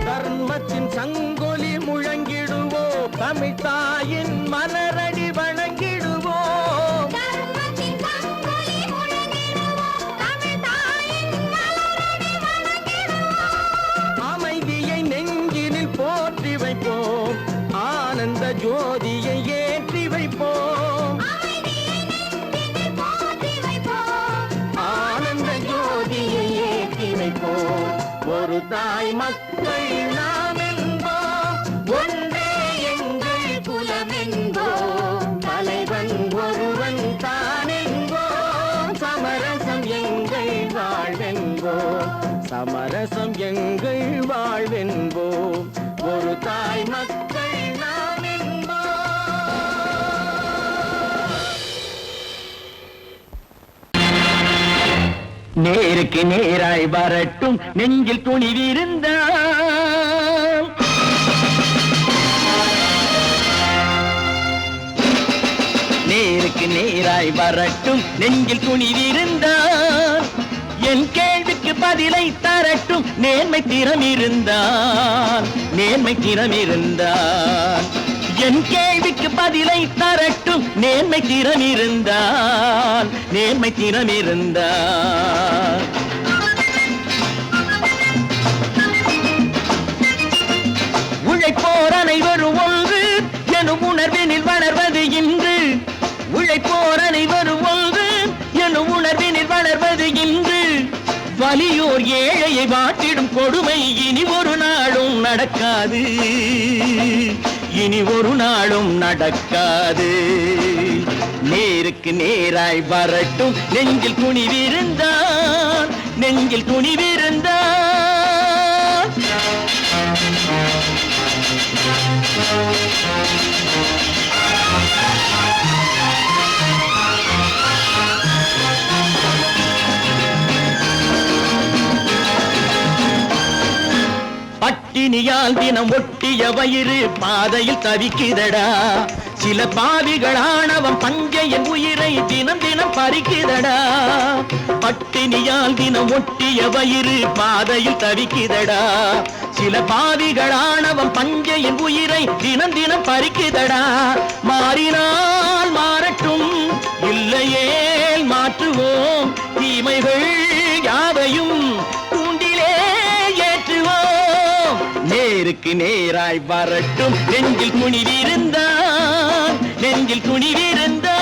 தர்மத்தின் சங்கொலி முழங்கிடுவோம், தமிழ் தாயின் மலரடி வணங்கிடுவோம். தர்மத்தின் சங்கொலி முழங்கிடுவோம், தமிழ் தாயின் மலரடி வணங்கிடுவோம். அமைதியை நெஞ்சினில் போற்றி வைப்போம், ஆனந்த ஜோதியை ஏற்றி வைப்போம். அமைதியை நெஞ்சினில் போற்றி வைப்போம், ஆனந்த ஜோதியை ஏற்றி வைப்போம். ஒரு தாய் மக்கள் நாம் என்போம், ஒன்றே எங்கள் குலம் என்போம். தலைவன் ஒருவன் தான் என்போம், சமரசம் எங்கள் வாழ்வென்போம். சமரசம் எங்கள் வாழ்வென்போம். ஒரு தாய் மக்கள் நாம் என்போம். நேருக்கு நேராய் வரட்டும் நெஞ்சில் துணிவிருந்தால், நேருக்கு நேராய் வரட்டும் நெஞ்சில் துணிவிருந்தால், என் கேள்விக்கு பதிலை தரட்டும் நேர்மை திறம் இருந்தால், நேர்மை திறம் இருந்தால். என் கேள்விக்கு பதிலை தரட்டும் நேர்மை திறம் இருந்தால், நேர்மை திறம் இருந்தால். உழைப்போர் அனைவரும் ஒன்று எனும் உணர்வினில் வளர்வது இன்று, உழைப்போர் அனைவரும் ஒன்று எனும் உணர்வினில் வளர்வது இன்று. வலியோர் ஏழையை வாட்டிடும் கொடுமை இனி ஒரு நாளும் நடக்காது, இனி ஒரு நாளும் நடக்காது. நேருக்கு நேராய் வரட்டும் நெஞ்சில் துணிவிருந்தால், நெஞ்சில் துணிவிருந்தால். பட்டினியால் தினம் ஒட்டிய வயிறு பாதையில் தவிக்குதடா, சில பாவிகள் ஆணவம் பஞ்சையின் உயிரை தினம் தினம் பறிக்குதடா. பட்டினியால் தினம் ஒட்டிய வயிறு பாதையில் தவிக்குதடா, சில பாவிகள் ஆணவம் பஞ்சையின் உயிரை தினம் தினம் பறிக்குதடா. மாறினால் மாறட்டும், இல்லையேல் மாற்றுவோம், தீமைகள் யாவையும் தூண்டிலே ஏற்றுவோம். நேருக்கு நேராய் வரட்டும் நெஞ்சில் துணிவிருந்தால், நெஞ்சில் துணிவிருந்தால்.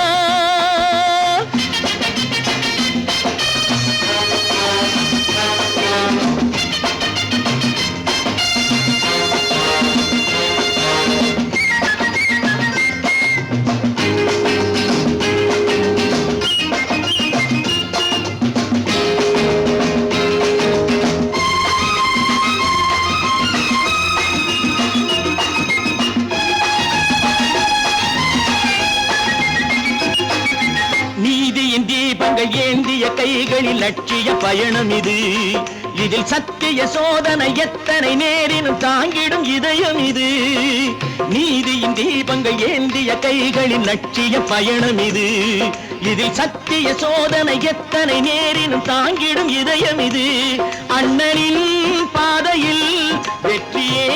நீதியின் தீபங்கள் ஏந்திய கைகளில் லட்சிய பயணம் இது, இதில் சத்திய சோதனை எத்தனை நேரினும் தாங்கிடும் இதயம் இது. நீதியின் தீபங்கள் ஏந்திய கைகளில் லட்சிய பயணம் இது, இதில் சத்திய சோதனை எத்தனை நேரினும் தாங்கிடும் இதயம் இது. அண்ணனின் பாதையில் வெற்றியே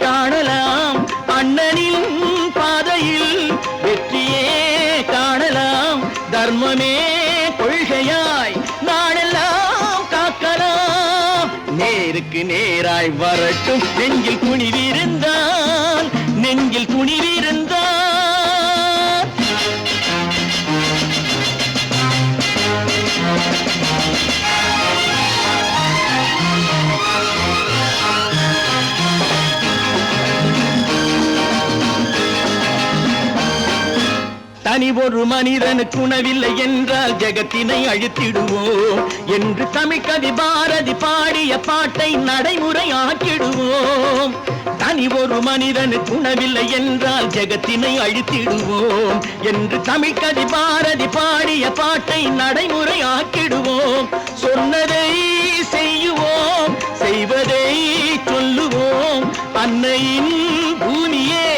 காணலாம், அண்ணனின் பாதையில் வெற்றியே காணலாம். தர்மமே கொள்கையாய் நாடெல்லாம் காக்கலாம். நேருக்கு நேராய் வரட்டும் நெஞ்சில் துணிவிருந்தால், நெஞ்சில் துணிவிருந்தார். தனி ஒரு மனிதனுக்கு உணவில்லை என்றால் ஜெகத்தினை அழித்திடுவோம் என்று தமிழ்கவி பாரதி பாடிய பாட்டை நடைமுறையாக்கிடுவோம். தனி ஒரு மனிதனுக்கு உணவில்லை என்றால் ஜெகத்தினை அழித்திடுவோம் என்று தமிழ்கவி பாரதி பாடிய பாட்டை நடைமுறையாக்கிடுவோம். சொன்னதை செய்யுவோம், செய்வதை சொல்லுவோம். அன்னையின் பூமியே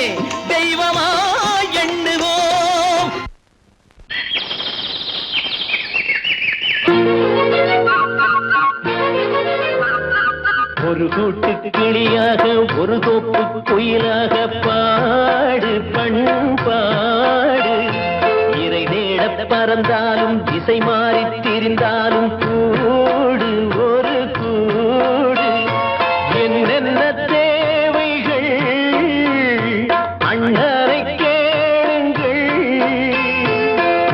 தெய்வமா எண்ணுவோம். ஒரு கூட்டு கிளியாக ஒரு தோப்பு குயிலாக பாடு பண்பாடு. இறை தேட பறந்தாலும் திசை மாறி திரிந்தாலும் கூடு ஒரு கூடு. என்னென்ன தேவைகள் அண்ணரை கேளுங்கள்.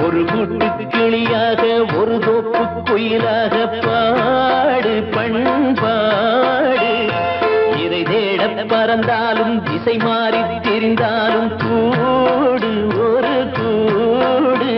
ஒரு கூட்டு கிளியாக ஒரு தோப்பு குயிலாக பாடு பண்பாடு. இறை தேட பறந்தாலும் திசை மாறி திரிந்தாலும் கூடு ஒரு கூடு.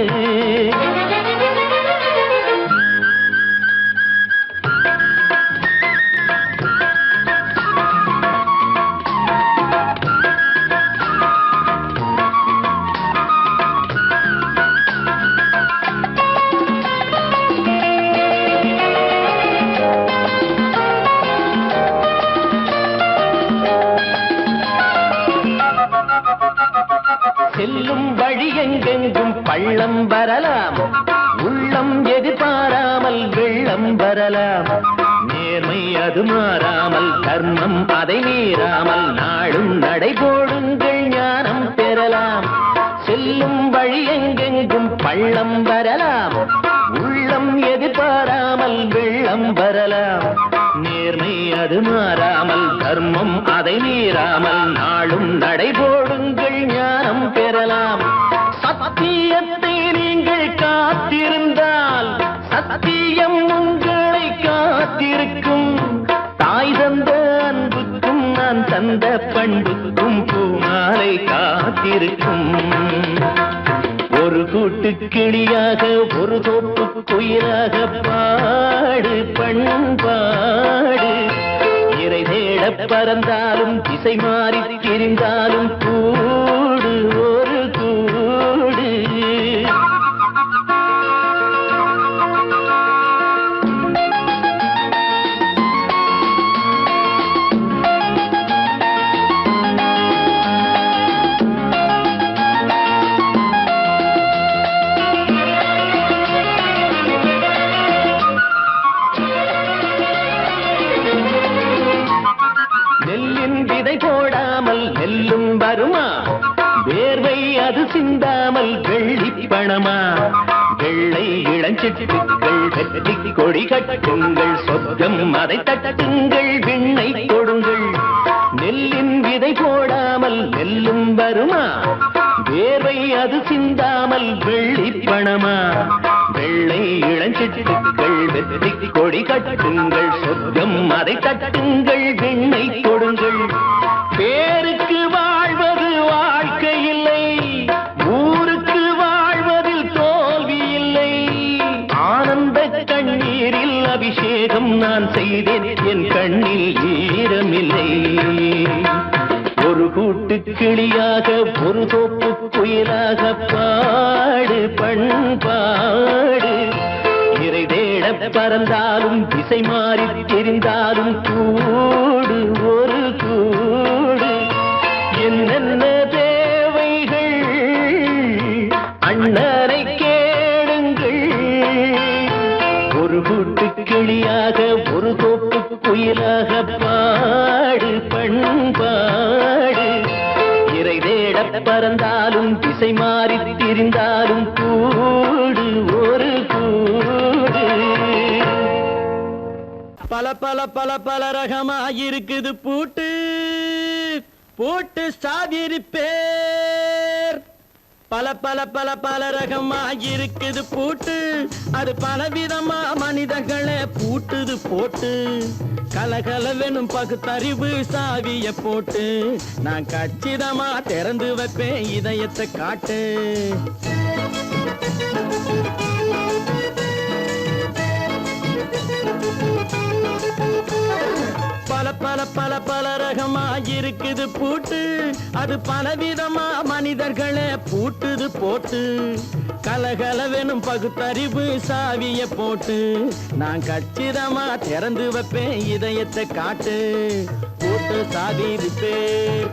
செல்லும் வழி எங்கெங்கும் பள்ளம் வரலாம், உள்ளம் எதிர்பாராமல் வெள்ளம் வரலாம். நேர்மை அது மாறாமல், தர்மம் அதை மீறாமல், நாளும் நடைபோடுங்கள் ஞானம் பெறலாம். செல்லும் வழி எங்கெங்கும் பள்ளம் வரலாம், உள்ளம் எதிர்பாராமல் வெள்ளம் வரலாம். நேர்மை அது மாறாமல், தர்மம் அதை மீறாமல், நாளும் நடைபோடுங்கள் ஞானம் பெறலாம். சத்தியத்தை நீங்கள் காத்திருந்தால் சத்தியம் உங்களை காத்திருக்கும். தாய் தந்த அன்புக்கும் நான் தந்த பண்புக்கும் பூமாலை காத்திருக்கும். ஒரு கூட்டு கிளியாக ஒரு தோப்பு குயிலாக பாடு பண்பாடு. இறை தேட பறந்தாலும் திசை மாறி திரிந்தாலும் கூடு ஒரு கூடு. நெல்லின் விதை போடாமல் நெல்லும் வருமா? வேர்வை அது சிந்தாமல் வெள்ளி பணமா? வெள்ளை இளஞ்சிட்டுக்கள் வெற்றி கொடி கட்டுங்கள், சொர்க்கம் அதை தட்டுங்கள், விண்ணை கொடுங்கள். நெல்லின் விதை போடாமல் நெல்லும் வருமா? வேர்வை அது சிந்தாமல் வெள்ளி பணமா? வெள்ளை இளஞ்சிட்டுக்கள் வெற்றி கொடி கட்டுங்கள், சொர்க்கம் அதை தட்டுங்கள், விண்ணை கொடுங்கள். பேருக்கு வாழ்வது வாழ்க்கை இல்லை, ஊருக்கு வாழ்வதில் தோல்வி இல்லை. ஆனந்த கண்ணீரில் அபிஷேகம் நான் செய்தேன், என் கண்ணில் ஈரமில்லை. ஒரு கூட்டு கிளியாக ஒரு தோப்பு குயிலாக பாடு பண்பாடு. இறை தேட பறந்தாலும் திசை மாறி தெரிந்தாலும் கூடு ஒரு கூடு. என்னென்ன தேவைகள் அண்ணரை கேளுங்கள். ஒரு கூட்டு கிளியாக ஒரு தோப்பு குயிலாக பாடு பண்பாடு. இறை தேட பறந்தாலும் திசை மாறி திரிந்தாலும் கூடு ஒரு கூடு. பல பல பல பல ரகமா இருக்குது பூட்டு, போட்டு சாதிருப்பேர். பல பல பல பல ரகமா இருக்குது பூட்டு, அது பலவிதமா மனிதர்களை பூட்டுது போட்டு. கலகலவெனும் பகுத்தறிவு சாவிய போட்டு, நான் கச்சிதமா திறந்து வைப்பேன் இதயத்தை காட்டு. பல பல பல பல ரகமா இருக்குது பூட்டு, அது பலவிதமா மனிதர்களை பூட்டுது போட்டு. கலகலவெனும் பகுத்தறிவு சாவிய போட்டு, நான் கச்சிதமா திறந்து வைப்பேன் இதயத்தை காட்டு. போட்டு சாவி இருப்பேன்.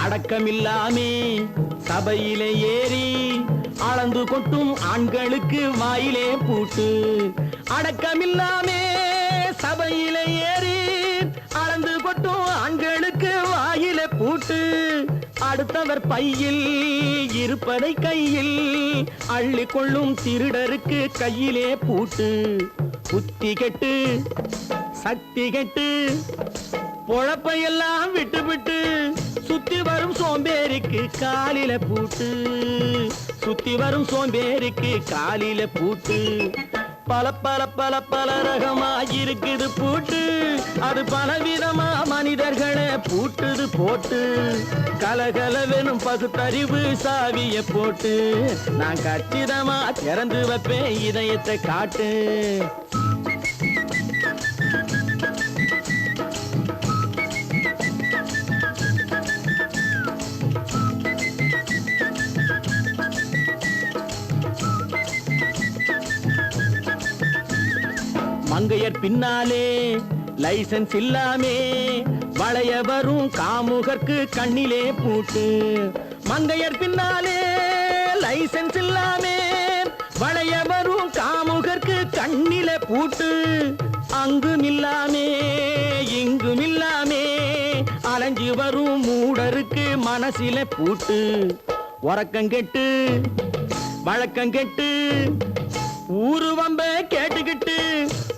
அடக்கமில்லாமே சபையிலே ஏறி அளந்து கொட்டும் ஆண்களுக்கு வாயிலே பூட்டு. அடக்கமில்லாமே சபையிலே ஏறி அளந்து கொட்டும் ஆண்களுக்கு வாயிலே பூட்டு. அடுத்தவர் பையில் இருப்பதை கையில் அள்ளி கொள்ளும் திருடருக்கு கையிலே பூட்டு. புத்தி கெட்டு சக்தி கெட்டு பொழப்பையெல்லாம் விட்டு விட்டு சுத்தி வரும் சோம்பேறிக்கு காலில பூட்டு. சுத்தி வரும் சோம்பேறிக்கு காலில பூட்டு. பல பல பல பல ரகமா இருக்குது பூட்டு, அது பலவிதமா மனிதர்களை பூட்டுது போட்டு. கலகலவெனும் பகுத்தறிவு சாவிய போட்டு, நான் கச்சிதமா திறந்து வைப்பேன் இதயத்தை காட்டு. மங்கையர் பின்னாலே லைசன்ஸ் இல்லாமே வளைய வரும் காமுகர்க்கு கண்ணிலே பூட்டு. மங்கையர் பின்னாலே லைசன்ஸ் இல்லாமே வளைய வரும் காமுகர்க்கு கண்ணிலே பூட்டு. அங்கும் இல்லாமே இங்கும் இல்லாமே அலைஞ்சு வரும் மூடருக்கு மனசிலே பூட்டு. உறக்கங்கெட்டு வழக்கங்கெட்டு ஊரு வம்ப கேட்டுக்கிட்டு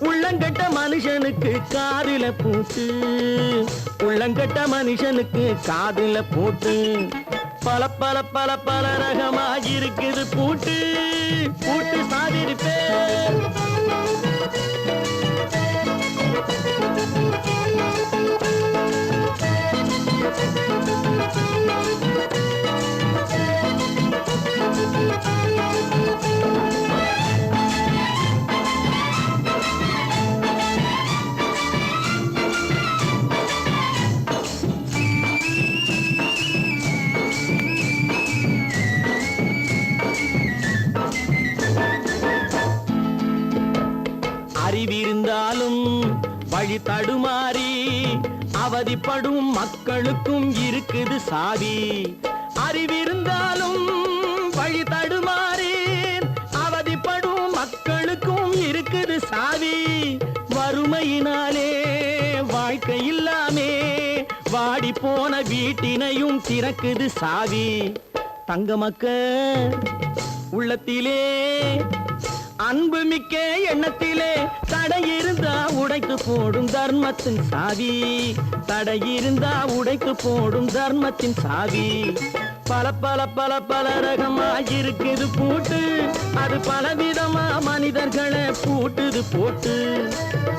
உள்ளங்கட்ட மனுஷனுக்கு காதில பூட்டு. உள்ளங்கட்ட மனுஷனுக்கு காதில பூட்டு. பல பல பல பல ரகமா இருக்குது பூட்டு. பூட்டு சாதிருப்பேன். அறிவிருந்தாலும் வழி தடுமாறி அவதிப்படும் மக்களுக்கும் இருக்குது சாவி. அறிவிருந்தாலும் வழி தடுமாறி அவதிப்படும் மக்களுக்கும் இருக்குது சாவி. வறுமையினாலே வாழ்க்கை இல்லாமே வாடி போன வீட்டினையும் திறக்குது சாவி. தங்க மக்க உள்ளத்திலே அன்பு மிக்க எண்ணத்திலே தடை இருந்தா உடைத்து போடும் தர்மத்தின் சாவி. தடை இருந்தா உடைத்து போடும் தர்மத்தின் சாவி. பல பல பல பல ரகமா இருக்குது பூட்டு, அது பலவிதமா மனிதர்களை பூட்டுது போட்டு.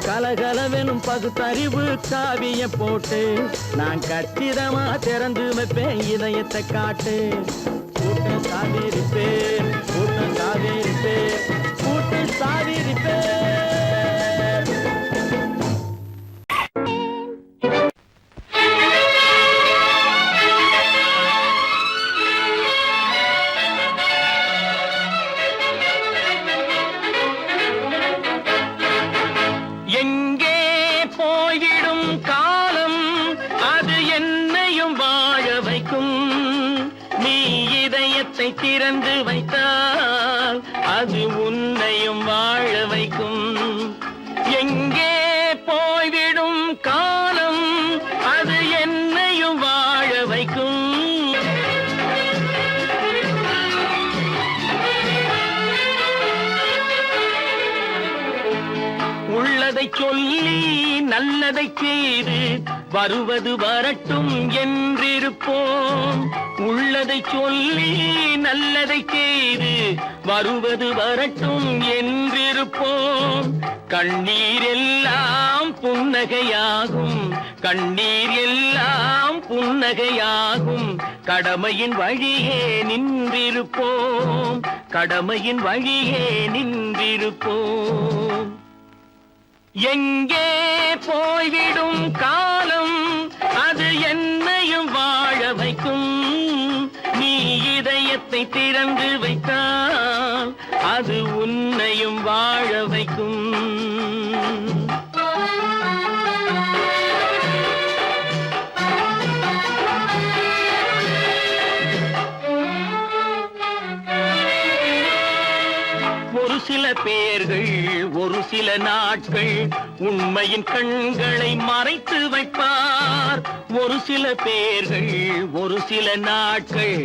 கலகலவெனும் பகுத்தறிவு சாவிய போட்டு, நான் கச்சிதமா திறந்து வைப்பேன் இதயத்தை காட்டு. பூட்டு சாவிருப்பேன், பூட்டு சாவிருப்பேன், பூட்டு சாவிருப்பேன். எங்கே போயிடும் காலம் அது என்ன இதயத்தை திறந்து வைத்தால் அது உன்னையும் வாழ வைக்கும். எங்கே போய்விடும் காலம் அது என்னையும் வாழ வைக்கும். உள்ளதை சொல்லி நல்லதை செய்து வருவது வரட்டும் என்றிருப்போம். உள்ளதை சொல்லி நல்லதை செய்து வருவது வரட்டும் என்றிருப்போம். கண்ணீர் எல்லாம் புன்னகையாகும், கண்ணீர் எல்லாம் புன்னகையாகும். கடமையின் வழியே நின்றிருப்போம், கடமையின் வழியே நின்றிருப்போம். எங்கே போய்விடும் காலம் அது என்னையும் வாழ வைக்கும். நீ இதயத்தை திறந்து வைத்தால் அது உன்னையும் வாழ வைக்கும். ஒரு சில பேர்கள் ஒரு சில நாட்கள் உண்மையின் கண்களை மறைத்து வைப்பார். ஒரு சில பேர்கள் ஒரு சில நாட்கள்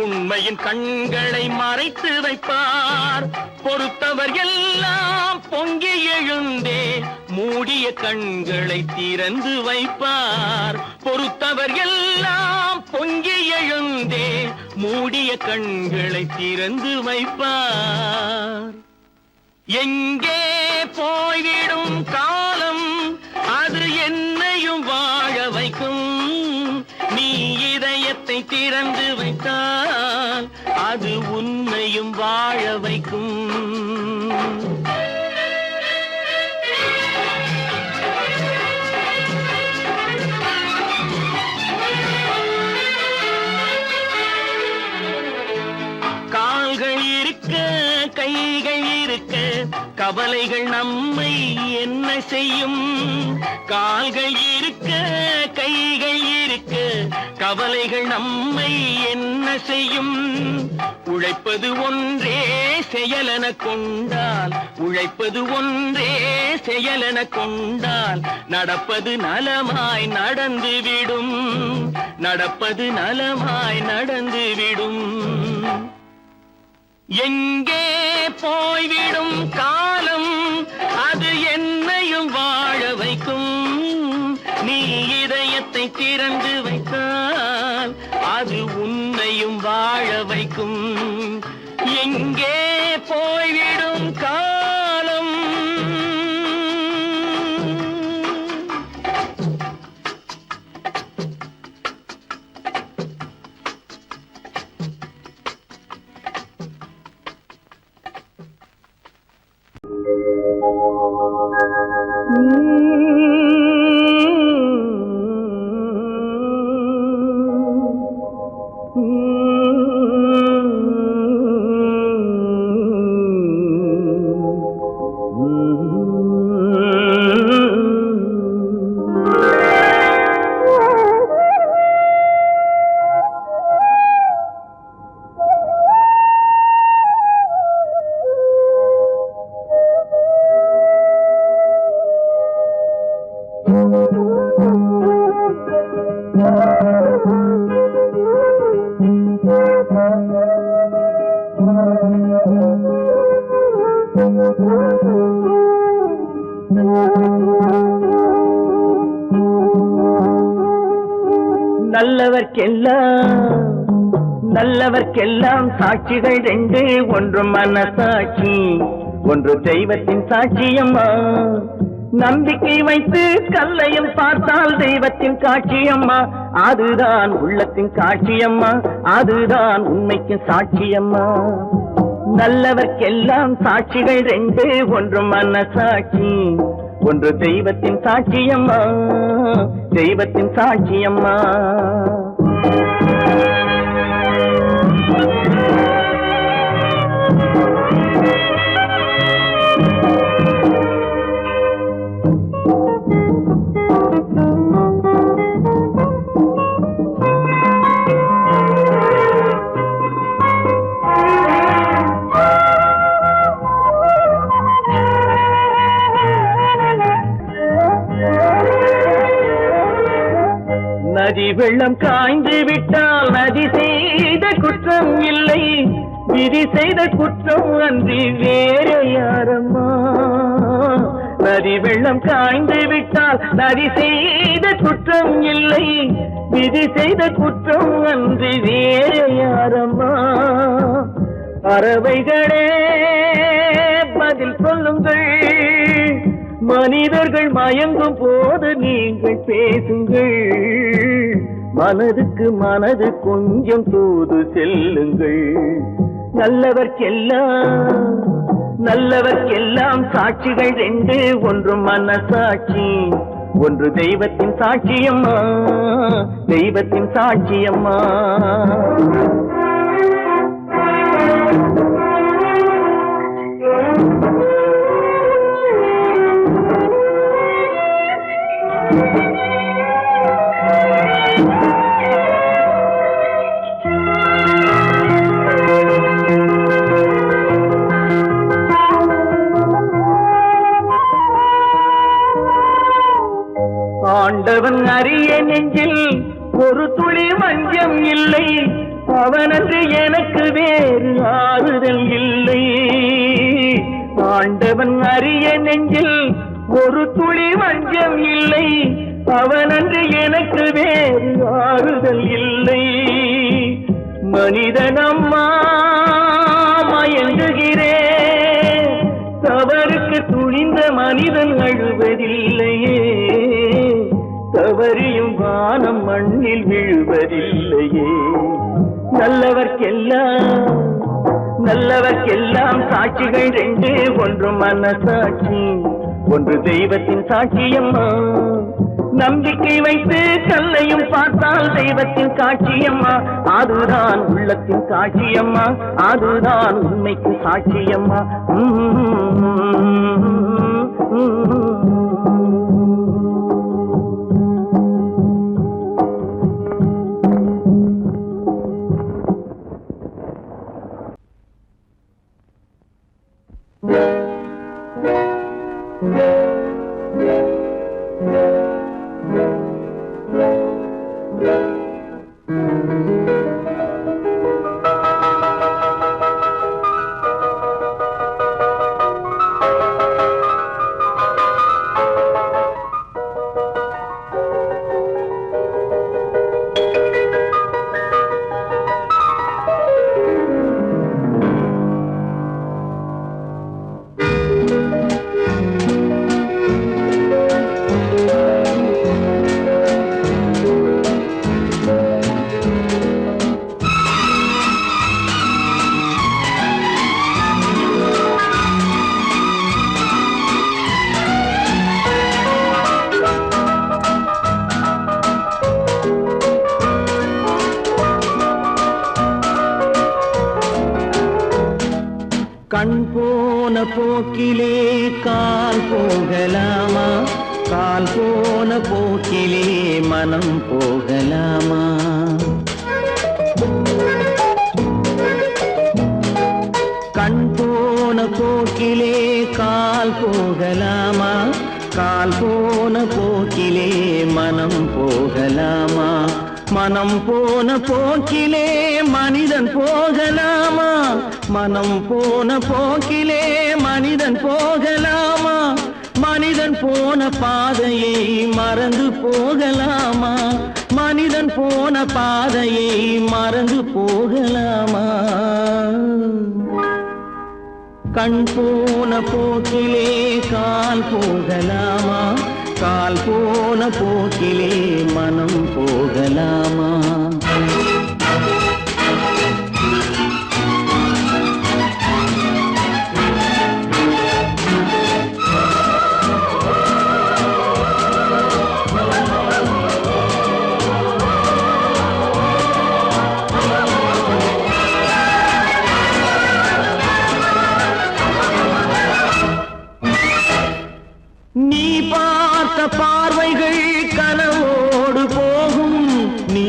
உண்மையின் கண்களை மறைத்து வைப்பார். பொறுத்தவர் எல்லாம் பொங்கி எழுந்தே மூடிய கண்களை திறந்து வைப்பார். பொறுத்தவர் எல்லாம் பொங்கி எழுந்தே மூடிய கண்களை திறந்து வைப்பார். எங்கே போய்விடும் காலம் அது என்னையும் வாழ வைக்கும். நீ இதயத்தை திறந்து வைத்தால் அது உன்னையும் வாழ வைக்கும். கால்கள் இருக்க கைகள் இருக்க கவலைகள் நம்மை என்ன செய்யும். கால்கள் இருக்க கைகள் இருக்க கவலைகள் நம்மை என்ன செய்யும். உழைப்பது ஒன்றே செயலென கொண்டால், உழைப்பது ஒன்றே செயலென கொண்டால் நடப்பது நலமாய் நடந்துவிடும், நடப்பது நலமாய் நடந்துவிடும். எங்கே போய்விடும் காலம் அது என்னையும் வாழ வைக்கும். நீ இதயத்தை திறந்து வைத்தால் அது உன்னையும் வாழ வைக்கும். எங்கே போய்விடும் காலம் நல்லவர்க்கெல்லாம் சாட்சிகள் ரெண்டு. ஒன்று மனசாட்சி, ஒன்று தெய்வத்தின் சாட்சியம்மா. நம்பிக்கை வைத்து கல்லையும் பார்த்தால் தெய்வத்தின் காட்சியம்மா. அதுதான் உள்ளத்தின் காட்சியம்மா, அதுதான் உண்மைக்கு சாட்சியம்மா. நல்லவர்க்கெல்லாம் சாட்சிகள் ரெண்டு. ஒன்று மனசாட்சி, ஒன்று தெய்வத்தின் சாட்சியம்மா, தெய்வத்தின் சாட்சியம்மா. வெள்ளம் காய்ந்து விட்டால் நதி செய்த குற்றம் இல்லை, விதி செய்த குற்றம் அன்றி வேறு யாரம்மா. நதி வெள்ளம் காய்ந்து விட்டால் நதி செய்த குற்றம் இல்லை, விதி செய்த குற்றம் அன்றி வேறு யாரம்மா. பறவைகளே பதில் சொல்லுங்கள், மனிதர்கள் மயங்கும் போது நீங்கள் பேசுங்கள், மனதுக்கு மனது கொஞ்சம் தூது செல்லுங்கள். நல்லவர்க்கெல்லாம் சாட்சிகள் ரெண்டு, ஒன்று மனசாட்சி, ஒன்று தெய்வத்தின் சாட்சியம்மா, தெய்வத்தின் சாட்சியம்மா. ஆண்டவன் அறிய நெஞ்சில் ஒரு துளி வஞ்சம் இல்லை, அவனன்று எனக்கு வேறு ஆறுதல் இல்லை. ஆண்டவன் அறிய நெஞ்சில் ஒரு துளி வஞ்சம் இல்லை, அவனன்று எனக்கு வேறு ஆறுதல் இல்லை. மனிதனம்மா மயங்குகிறேன், தவறுக்கு துணிந்த மனிதன் அழுவதில்லையே, தவறியும் வானம் மண்ணில் விழுவதில்லையே. நல்லவர்க்கெல்லாம் சாட்சிகள் ரெண்டு, ஒன்று மனசாட்சி, ஒன்று தெய்வத்தின் சாட்சியம்மா. நம்பிக்கை வைத்து கல்லையும் பார்த்தால் தெய்வத்தின் சாட்சியம்மா, அதுதான் உள்ளத்தின் சாட்சியம்மா, அதுதான் உண்மைக்கு சாட்சியம்மா. கண் போன போக்கிலே கால் போகலாமா, கால் போன போக்கிலே மனம் போகலாமா. கண் போன போக்கிலே கால் போகலாமா, கால் போன போக்கிலே மனம் போகலாமா. மனம் போன போக்கிலே மனிதன் போகலாமா, மனம் போன போக்கிலே மனிதன் போகலாமா. மனிதன் போன பாதையை மறந்து போகலாமா, மனிதன் போன பாதையை மறந்து போகலாமா. கண் போன போக்கிலே கால் போகலாமா, கால் போன போக்கிலே மனம் போகலாமா. நீ பார்த்த பார்வைகள் கனவோடு போகும், நீ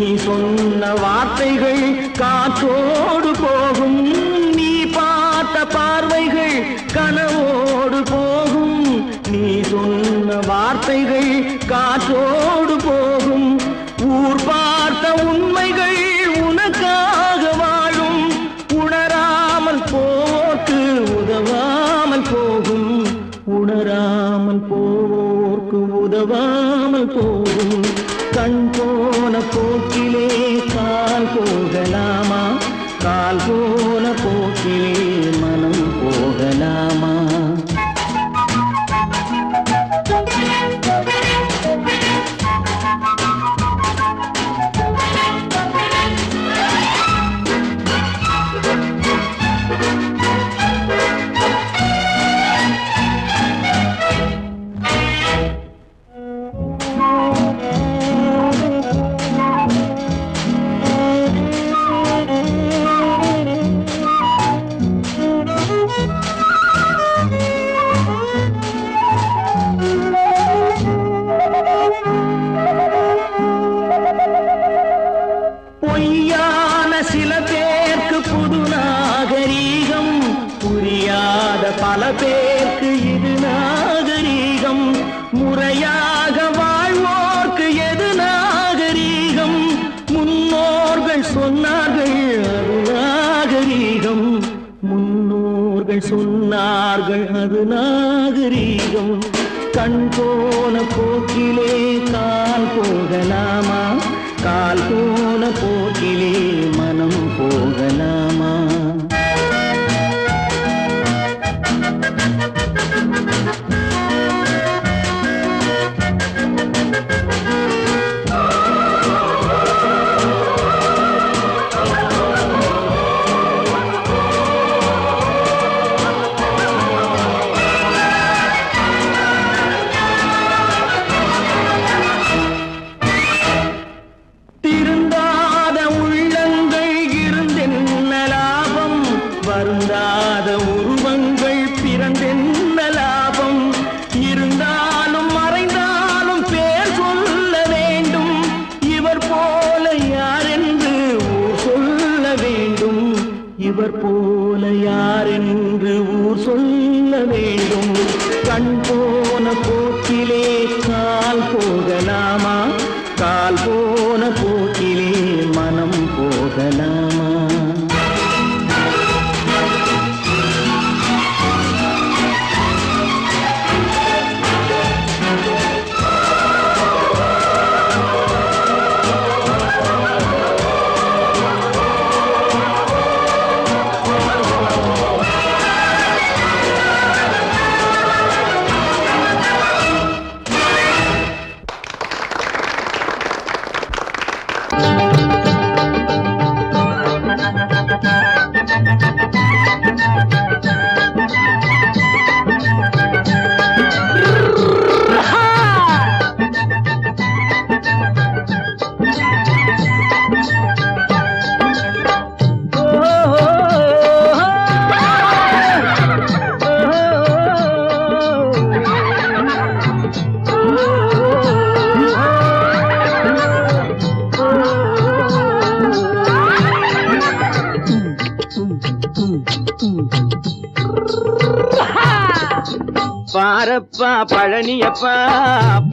போகும் கண் போன போக்கிலே கால் போகலாமா கால் போன போக்கிலே மனம் போகலாமா பொய்யான சில பேருக்கு புது நாகரீகம் புரியாத பல பேருக்கு இது நாகரீகம் முறையாக வாழ்வோர்க்கு எது நாகரீகம் முன்னோர்கள் சொன்னார்கள் அது நாகரீகம் முன்னோர்கள் சொன்னார்கள் அது நாகரீகம் கண் போன போக்கிலே கால் போகலாமா கால் போன போக்கிலே மனம் போகலாமா திருந்தாத உள்ளங்கள் இருந்தென்ன லாபம் வருந்தாத உருவங்கள் பிறந்தென்ன லாபம் இருந்தாலும் மறைந்தாலும் பேர் சொல்ல வேண்டும் இவர் போல யாரென்று ஊர் சொல்ல வேண்டும் இவர் போல யாரென்று ஊர் சொல்ல வேண்டும் கண் போன போக்கிலே கால் போகலாமா கால் போன போக்கிலே மனம் போகலாமா பாரப்பா பழனியப்பா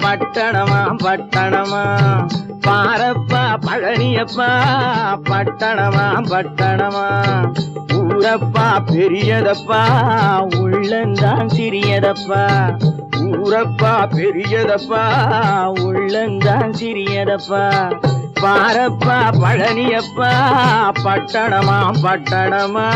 பட்டணமா பட்டணமா பாரப்பா பழனியப்பா பட்டணமா பட்டணமா ஊரப்பா பெரியதப்பா உள்ளந்தான் சிறியதப்பா ஊரப்பா பெரியதப்பா உள்ளந்தான் சிறியதப்பா பாரப்பா பழனியப்பா பட்டணமா பட்டணமா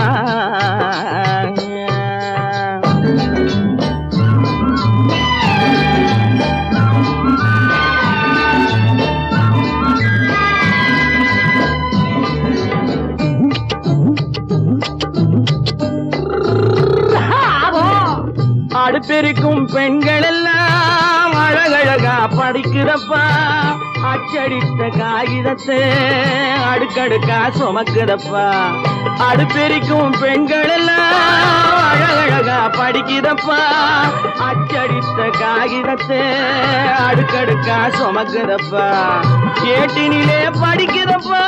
அடுப்பெருக்கும் பெண்கள் எல்லாம் அழகழகா படிக்கிறப்பா அச்சடித்த காகிதத்தை அடுக்கடுக்கா சுமக்குதப்பா அடுப்பெருக்கும் பெண்கள் எல்லாம் அழகழகா படிக்கிறப்பா அச்சடித்த காகிதத்தை அடுக்கடுக்கா சுமக்குதப்பா ஏட்டினிலே படிக்கிறப்பா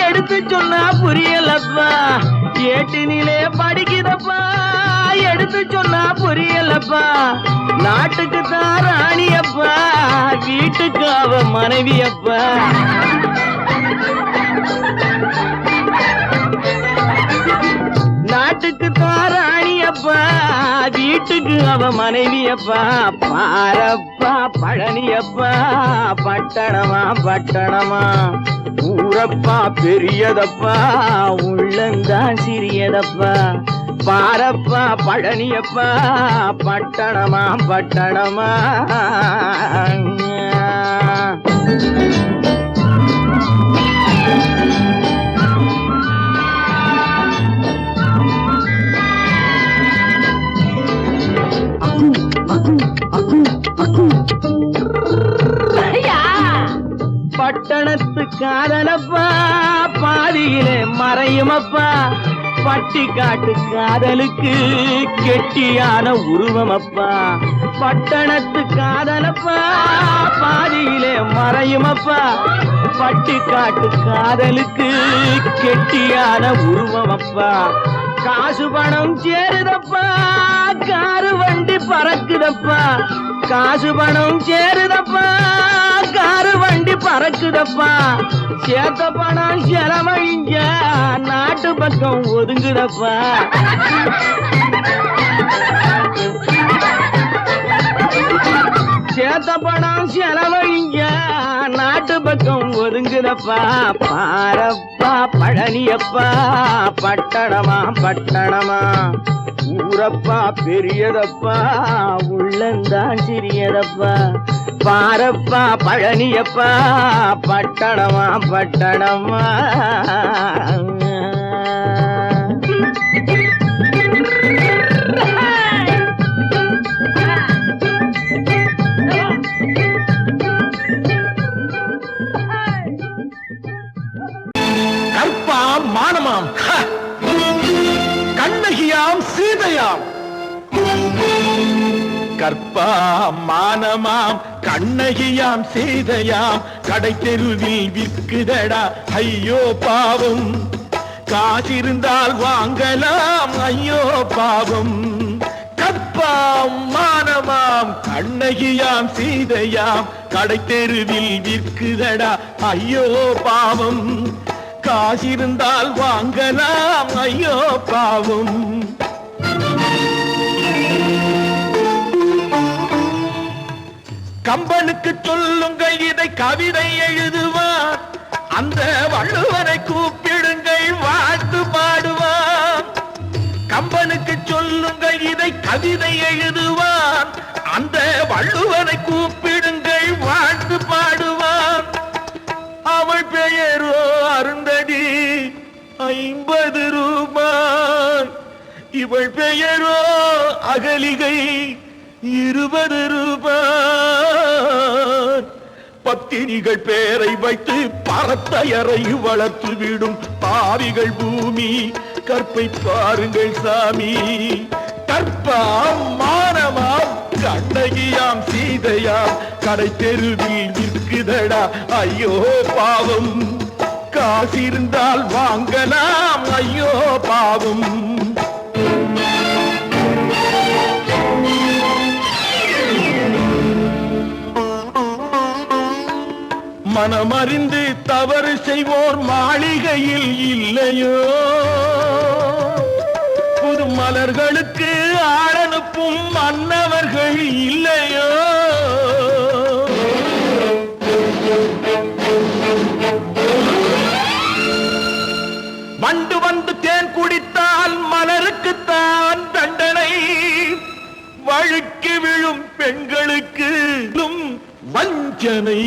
எடுத்து சொன்னா புரியலப்பா ஏட்டினிலே படிக்கிறப்பா எடுத்து சொன்னா புரியலப்பா நாட்டுக்கு தான் ராணியப்பா வீட்டுக்கு அவ மனைவியப்பா நாட்டுக்கு தான் ராணியப்பா வீட்டுக்கு அவ மனைவியப்பா பாரப்பா பழனியப்பா பட்டணமா பட்டணமா ஊரப்பா பெரியதப்பா உள்ளந்தான் சிறியதப்பா பாரப்பா பழனியப்பா பட்டணமா பட்டணமா பட்டணத்து காதலப்பா பாதியிலே மறையுமப்பா பட்டி காட்டு காதலுக்கு கெட்டியான உருவமப்பா பட்டணத்து காதலப்பா பாதியிலே மறையுமப்பா பட்டி காட்டு காதலுக்கு கெட்டியான உருவமப்பா காசு பணம் சேருதப்பா காரு வண்டி பறக்குதப்பா காசு பணம் சேருதப்பா காரு வண்டி பறக்குதப்பா சேத்த பணம் செலவழிஞ்ச நாட்டு பக்கம் ஒதுங்குதப்பா சேத்த பணம் செலவழிஞ்ச நாட்டு பக்கம் ஒதுங்குதப்பா பாரப்பா பழனியப்பா பட்டணமா பட்டணமா ஊரப்பா பெரியதப்பா உள்ளந்தான் சிறியதப்பா பாரப்பா பழனியப்பா பட்டணமா பட்டணமா கற்பாம் மானமாம் கண்ணகியாம் சீதையாம் கற்பாம் மானமாம் கண்ணகியாம் சீதையாம் கடை தெருவில் விற்குதடா ஐயோ பாவம் காசிருந்தால் வாங்கலாம் ஐயோ பாவம் கற்பாம் மானமாம் கண்ணகியாம் சீதையாம் கடை தெருவில் விற்குதடா ஐயோ பாவம் காசிருந்தால் வாங்கலாம் ஐயோ பாவம் கம்பனுக்கு சொல்லுங்கள் இதை கவிதை எழுதுவார் அந்த வள்ளுவரை கூப்பிடுங்கள் வாழ்த்து பாடுவார் கம்பனுக்கு சொல்லுங்கள் இதை கவிதை எழுதுவார் அந்த வள்ளுவரை கூப்பிடுங்கள் வாழ்த்து பாடுவார் அவள் பெயரோ அருந்ததி 50 ரூபாய் இவள் பெயரோ அகலிகை 20 ரூபாய் பத்தினிகள் பேரை வைத்து பரத்தையறை வளர்த்து விடும் பாவிகள் பூமி கற்பை பாருங்கள் சாமி கற்பாம் மானமாம் கண்ணகியாம் சீதையாம் கடை தெருவில் விற்குதடா ஐயோ பாவம் காசிருந்தால் வாங்கலாம் ஐயோ பாவம் மனமறிந்து தவறு செய்வோர் மாளிகையில் இல்லையோ புது மலர்களுக்கு ஆளனுப்பும் மன்னவர்கள் இல்லையோ வண்டு வந்து தேன் குடித்தால் மலருக்குத்தான் தண்டனை வழுக்கி விழும் பெண்களுக்கு வஞ்சனை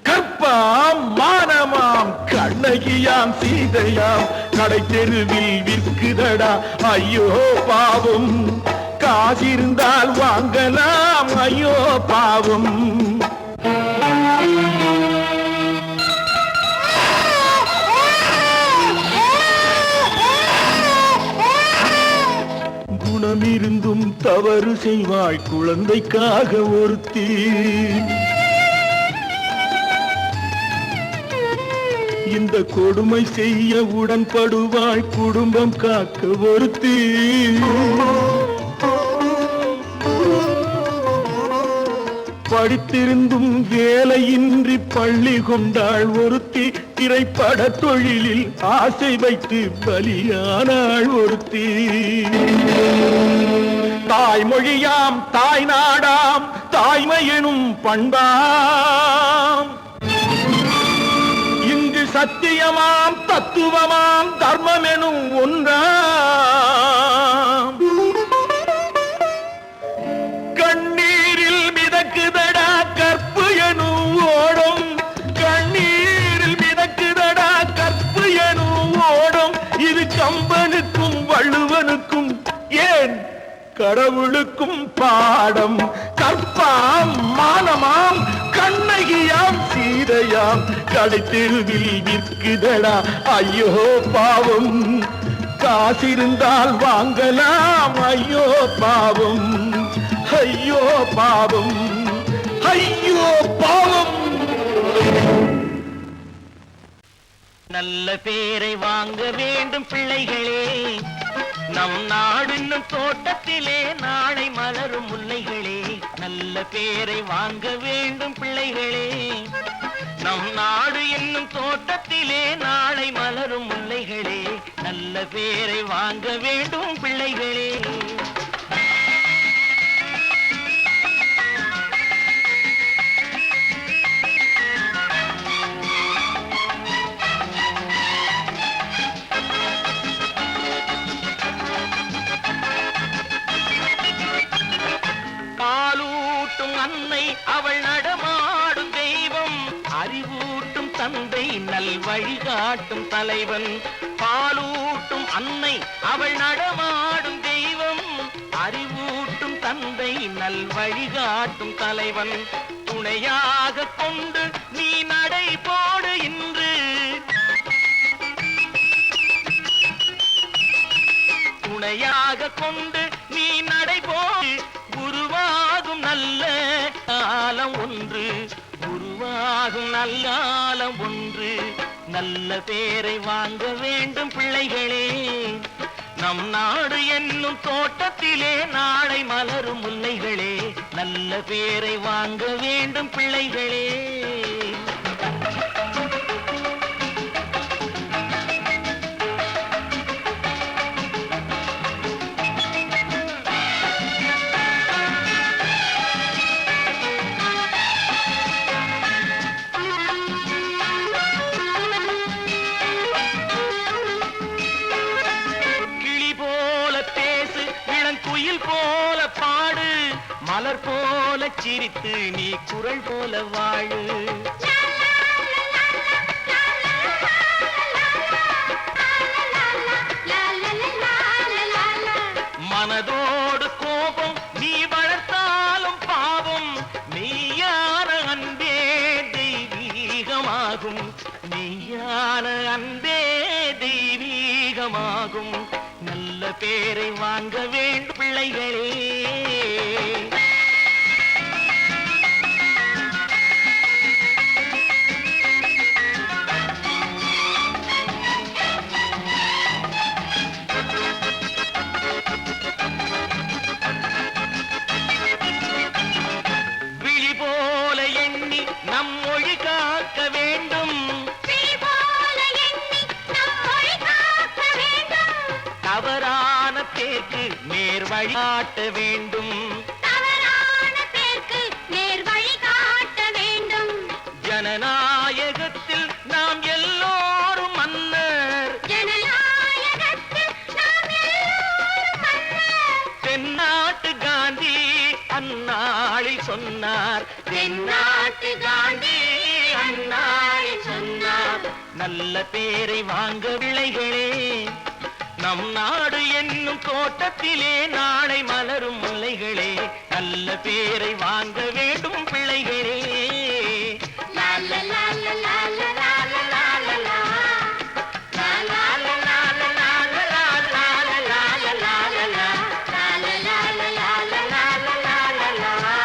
கற்பாம் மானமாம் கண்ணகியாம் சீதையாம் கடை தெருவில் விற்குதடா ஐயோ பாவம் காசிருந்தால் வாங்கலாம் ஐயோ பாவம் குணமிருந்தும் தவறு செய்வாய் குழந்தைக்காக ஒருத்தி இந்த கொடுமை செய்ய உடன்படுவாய் குடும்பம் காக்க ஒருத்தி படித்திருந்தும் வேலையின்றி பள்ளி கொண்டாள் ஒருத்தி திரைப்பட தொழிலில் ஆசை வைத்து பலியானாள் ஒருத்தி. தாய்மொழியாம் தாய் நாடாம் தாய்மையெனும் பண்பாம், இங்கு சத்தியமாம் தத்துவமாம் தர்மமெனும் ஒன்றாம். கண்ணீரில் மிதக்குதடா கற்பு எனும் ஓடும், கண்ணீரில் மிதக்குதடா கற்பு எனும் ஓடும். இது கம்பனுக்கும் வள்ளுவனுக்கும் ஏன் கடவுளுக்கும் பாடம். கற்பாம் மானமாம் கண்ணகியாம் சீதையாம் கடைத்தெருவில் விற்குதடா ஐயோ பாவம். காசிருந்தால் வாங்கலாம் ஐயோ பாவம், ஐயோ பாவம், ஐயோ பாவம். நல்ல பேரை வாங்க வேண்டும் பிள்ளைகளே, நம் நாடு என்னும் தோட்டத்திலே நாளை மலரும் முல்லைகளே. நல்ல பேரை வாங்க வேண்டும் பிள்ளைகளே, நம் நாடு என்னும் தோட்டத்திலே நாளை மலரும் முல்லைகளே. நல்ல பேரை வாங்க வேண்டும் பிள்ளைகளே. காலூட்டும் அன்னை அவள் நடமாடும் தெய்வம், அறிவூட்டும் தந்தை நல் வழிகாட்டும் தலைவன். பாலூட்டும் அன்னை அவள் நடமாடும் தெய்வம், அறிவூட்டும் தந்தை நல் வழிகாட்டும் தலைவன். துணையாக கொண்டு நீ நடை போடு இன்று, துணையாக கொண்டு நீ நடை போடு. உருவாகும் நல்ல காலம் ஒன்று, உருவாகும் நல்ல காலம் ஒன்று. நல்ல பேரை வாங்க வேண்டும் பிள்ளைகளே, நம் நாடு என்னும் தோட்டத்திலே நாளை மலரும் முல்லைகளே. நல்ல பேரை வாங்க வேண்டும் பிள்ளைகளே. குயில் போல பாடு, மலர் போல சிரித்து நீ குரல் போல வாழு. மனதோடு கோபம் நீ வளர்த்தாலும் பாவம், மெய்யான அன்பே தெய்வீகமாகும், மெய்யான அன்பே தெய்வீகமாகும். நல்ல பேரை வாங்க வேண்டும் பிள்ளைகளே. விழி போல எண்ணி நம் மொழி காக்க வேண்டும், தவறான பேருக்கு நேர் வழி காட்ட வேண்டும், தவறான பேருக்கு நேர் வழி காட்ட வேண்டும். ஜனநாயகத்தில் நாம் எல்லோரும் மன்னர், ஜனநாயகத்தில் நாம் எல்லோரும் மன்னர். தென்னாட்டு காந்தி அந்நாளில் சொன்னார், தென்னாட்டு காந்தி அந்நாளில் சொன்னார். நல்ல பேரை வாங்க பிள்ளைகளே, நம் நாடு என்னும் தோட்டத்திலே நாளை மலரும் முல்லைகளே. நல்ல பேரை வாங்க வேண்டும் பிள்ளைகளே. லா லா லா லா லா லா லா லா லா லா. லா லா லா லா லா லா லா லா லா லா லா லா லா லா. லா லா லா லா லா லா லா லா லா லா.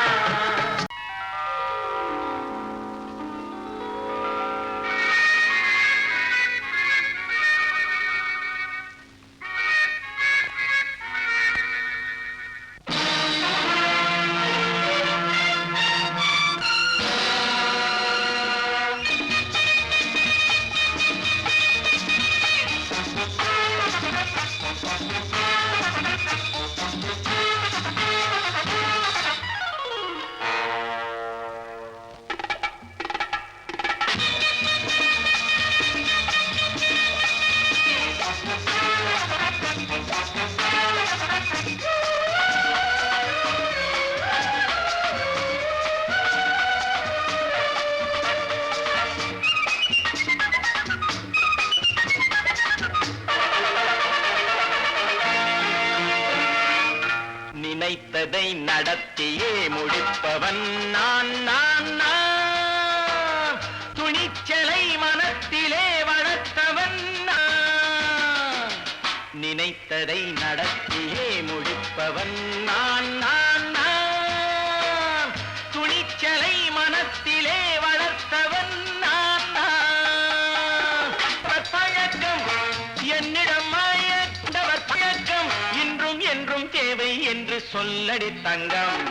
நினைத்ததை நடத்தியே முடிப்பவன் நான் நான் நான். துணிச்சலை மனத்திலே வளர்த்தவன் நான். நினைத்ததை நடத்தியே முடிப்பவன் நான் நான் நான். துணிச்சலை மனத்திலே வளர்த்தவன் நான் நான். பழக்கம் என்னிடம் மாயவர் பழக்கம் இன்றும் என்றும் தேவை என்று சொல்லடி தங்கம்.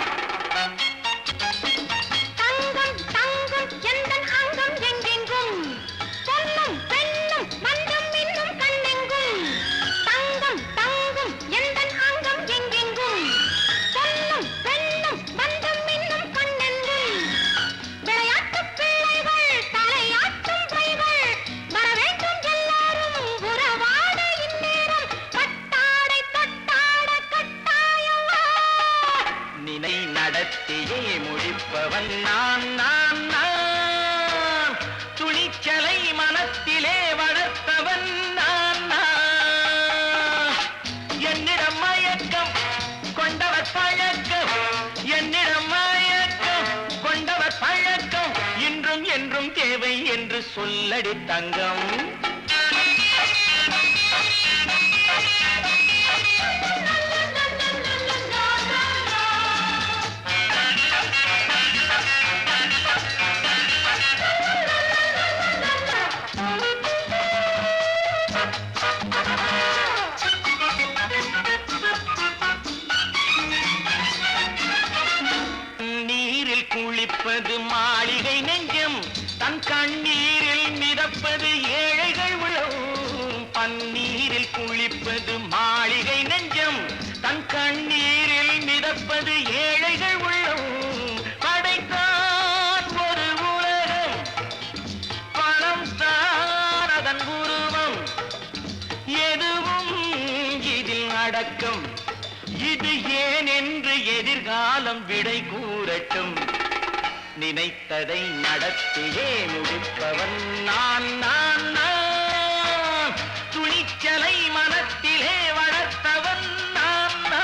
தங்கம் தங்கம் எந்தன் அங்கம் எங்கெங்கும் பொன்னும் பெண்ணும் மந்தம் இன்னும் கண்ணெங்கும். தங்கம் தங்கம் எந்தன் அங்கம் எங்கெங்கும் பொன்னும் பெண்ணும் மந்தம் இன்னும் கண்ணெங்கும். விளையாட்டு பிள்ளைகள் தலையாட்டும் பைகள் வர வேண்டும் எல்லாரும் உறவாட இந்நேரம் பட்டாடை தொட்டாட கட்டாயவா. நினை நடத்தியே முடிப்பவன் நான் நான் நான். துணிச்சலை மனத்திலே வளர்த்தவன் நான் நான். என்னிடம் மயக்கம் கொண்டவர் பழக்கம் என்னிடம் மயக்கம் கொண்டவர் பழக்கம் இன்றும் என்றும் தேவை என்று சொல்லடி தங்கம். நீரில் குளிப்பது மாளிகை நெஞ்சம் தன் கண்ணீரில் மிதப்பது ஏழைகள் உளவும். பன்னீரில் குளிப்பது மாளிகை நெஞ்சம் தன் கண்ணீரில் மிதப்பது ஏழைகள் உள்ளவும். படைத்தான் ஒரு உலகம் பணம் தான் அதன் உருவம். எதுவும் இதில் அடக்கம். இது ஏன் என்று எதிர்காலம் விடை கூறட்டும். நினைத்ததை நடத்தியே முடிப்பவன் நான் நான் நான். துணிச்சலை மனத்திலே வளர்த்தவன் நான் நான்.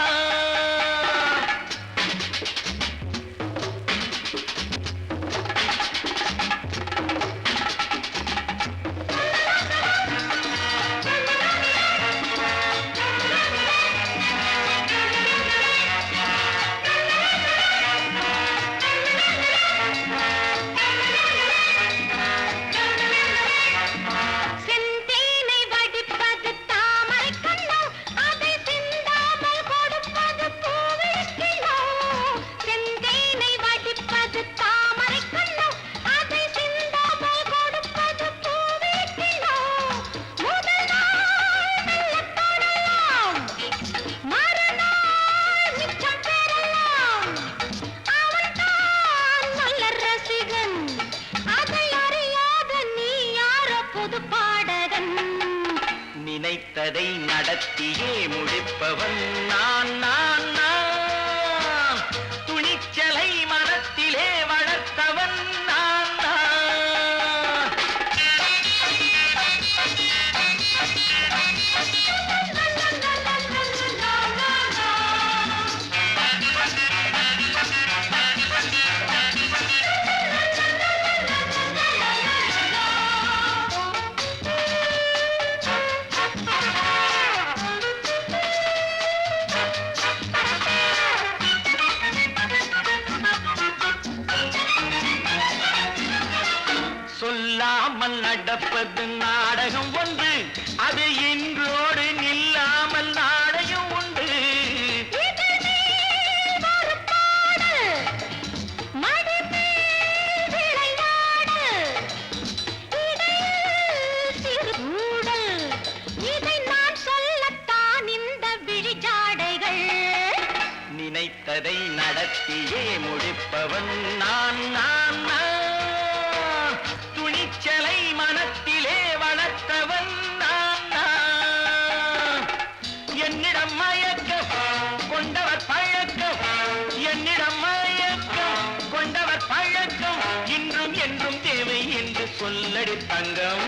செந்தேனை வடிப்பது தாமரை கண்ணோ அதை சிந்தாமல் கொடுப்பது பூவிழிக்கிழோ. செந்தேனை வடிப்பது தாமரை கண்ணோ அதை சிந்தாமல் கொடுப்பது பூவிழிக்கிழோ. முதல் நாள் மெல்ல தொடலாம் மறுநாள் மிச்சம் பெறலாம். அவன்தான் நல்ல ரசிகன் அதை அறியாத நீ யார புது பாடகன். நினைத்ததை நடத்தியே முடிப்பவன் நான் நான் நான். துணிச்சலை மனத்திலே வளர்த்தவன் நான் நான். சொல்லாமல் நடப்பது நாடகம் ஒன்று. அது இன்றோடு நில்லாமல் நாடகம் உண்டு. இதழ் மேல் ஒரு பாடு, மடி மேல் விளையாடு, இடையில் சிறு ஊடல். இதை நான் சொல்லத்தான் இந்த விழிஜாடைகள். நினைத்ததை நடத்தியே முடிப்பவன் நான் நான் நான். துணிச்சலை மனத்திலே வளர்த்தவன் நான் நான். என்னிடம் மயக்கம் கொண்டவர் பழக்கம் என்னிடம் மயக்கம் கொண்டவர் பழக்கம் இன்றும் என்றும் தேவை என்று சொல்லடி தங்கம்.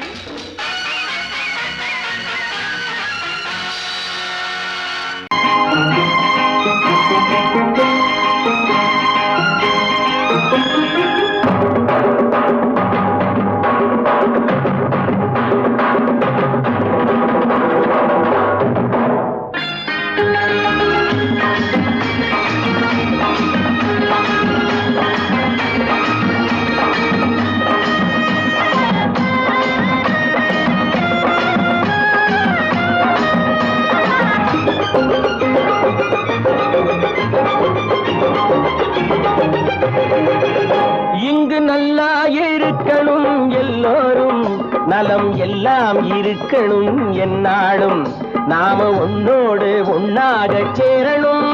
எல்லாம் இருக்கணும் என்னாலும் நாம ஒன்னோடு ஒன்னாக சேரணும்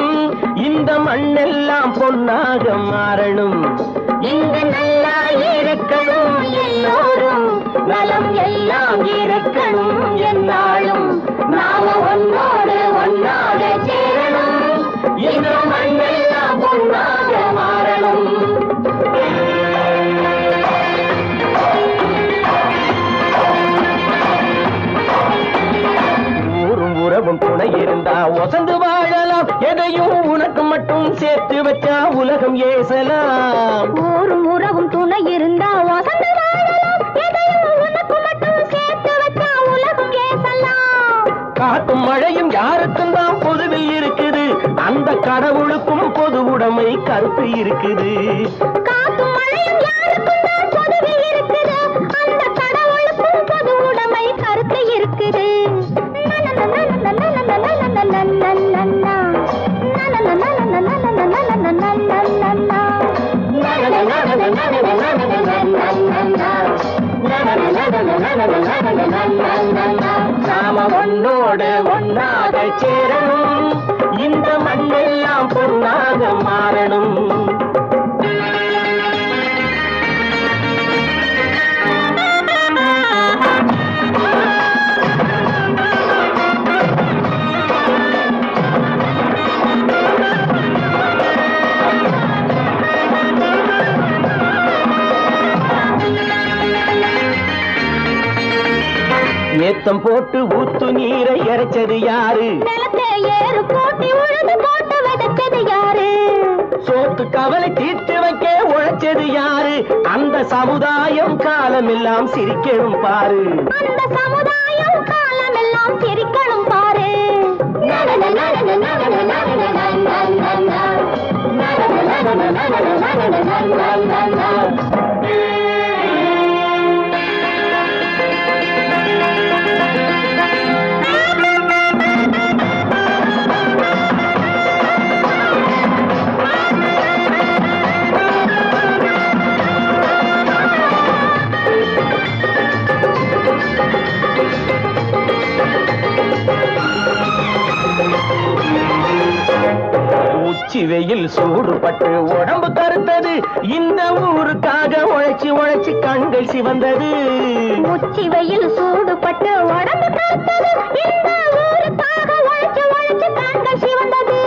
இந்த மண்ணெல்லாம் பொன்னாக மாறணும் இங்கு நல்லா இருக்கணும் எல்லோரும் நலம் எல்லாம் இருக்கணும் என்னாலும் நாம ஒன்னோடு ஒன்னாக சேரணும் இந்த மண்ணெல்லாம் பொன்னாக மாறணும் உறவும் துணை இருந்தா ஒசந்து வாழலாம் எதையும் உனக்கு மட்டும் சேர்த்து வச்சா உலகம் ஏசலாம் ஊரும் உறவும் துணை இருந்தா ஒசந்து வாழலாம் எதையும் உனக்கு மட்டும் சேர்த்து வச்சா உலகம் ஏசலாம் காட்டும் மழையும் யாருக்கும் தான் பொதுவில் இருக்குது அந்த கடவுளுக்கும் பொது உடைமை கருத்து இருக்குது காட்டும் மழையும் யாருக்கும் தான் பொதுவில் இருக்குது அந்த கடவுளுக்கும் பொது உடைமை கருத்து இருக்குது நாம ஒன்னோடு ஒன்னாக சேரணும் இந்த மண்ணெல்லாம் பொன்னாக மாறணும் ஏத்தம் போட்டு ஊத்து நீரை இறைச்சது யாரு நிலத்தை ஏறு போட்டி உழுது போட்டு விதைச்சது யாரு சோத்து கவலை தீர்த்து வைக்க உழைச்சது யாரு அந்த சமுதாயம் காலமெல்லாம் சிரிக்கணும் பாரு அந்த சமுதாயம் காலமெல்லாம் சிரிக்கணும் பாரு உச்சி வெயில் சூடுபட்டு உடம்பு கருத்தது இந்த ஊருக்காக உழைச்சி உழைச்சி கண்கள் சிவந்தது உச்சி வெயில் சூடுபட்டு உடம்பு கருத்தது இந்த ஊருக்காக உழைச்சு உழைச்சு கண்கள் சிவந்தது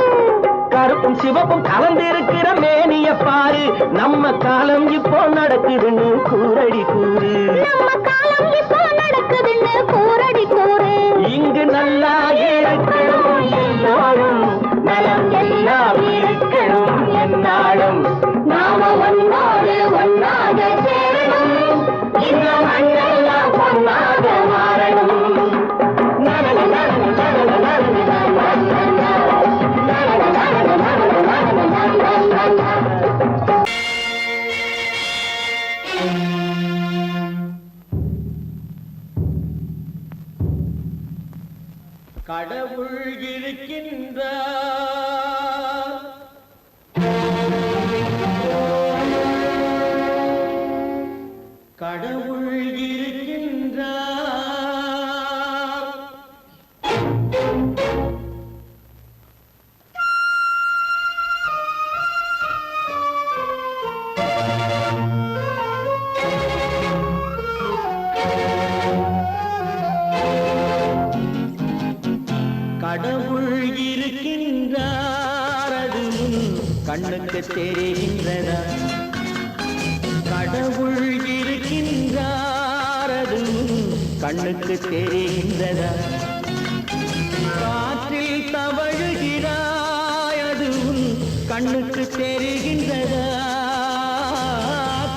கருப்பும் சிவப்பும் கலந்திருக்கிற மேனிய பாரு நம்ம காலம் இப்போ நடக்குதுன்னு கூரடி கூறு நம்ம காலம் இப்போ நடக்குதுன்னு கூரடி கூறு இங்கு நல்லா இருக்கணும் எல்லாரும் நலம் எல்லாம் இருக்கணும் என்னாலும் நாம ஒன்னோடு ஒன்னாக சேரணும் இந்த மண்ணெல்லாம் பொன்னாக மாறணும் கடவுள் இருக்கின்றார் கடவுள் இருக்கின்றார் கடவுள் இருக்கின்றார் அது கண்ணுக்கு தெரிகின்றதா கடவுள் இருக்கின்றார் அது கண்ணுக்கு தெரிகின்றதா காற்றில் தவழுகிறாய் அது கண்ணுக்கு தெரிகின்றதா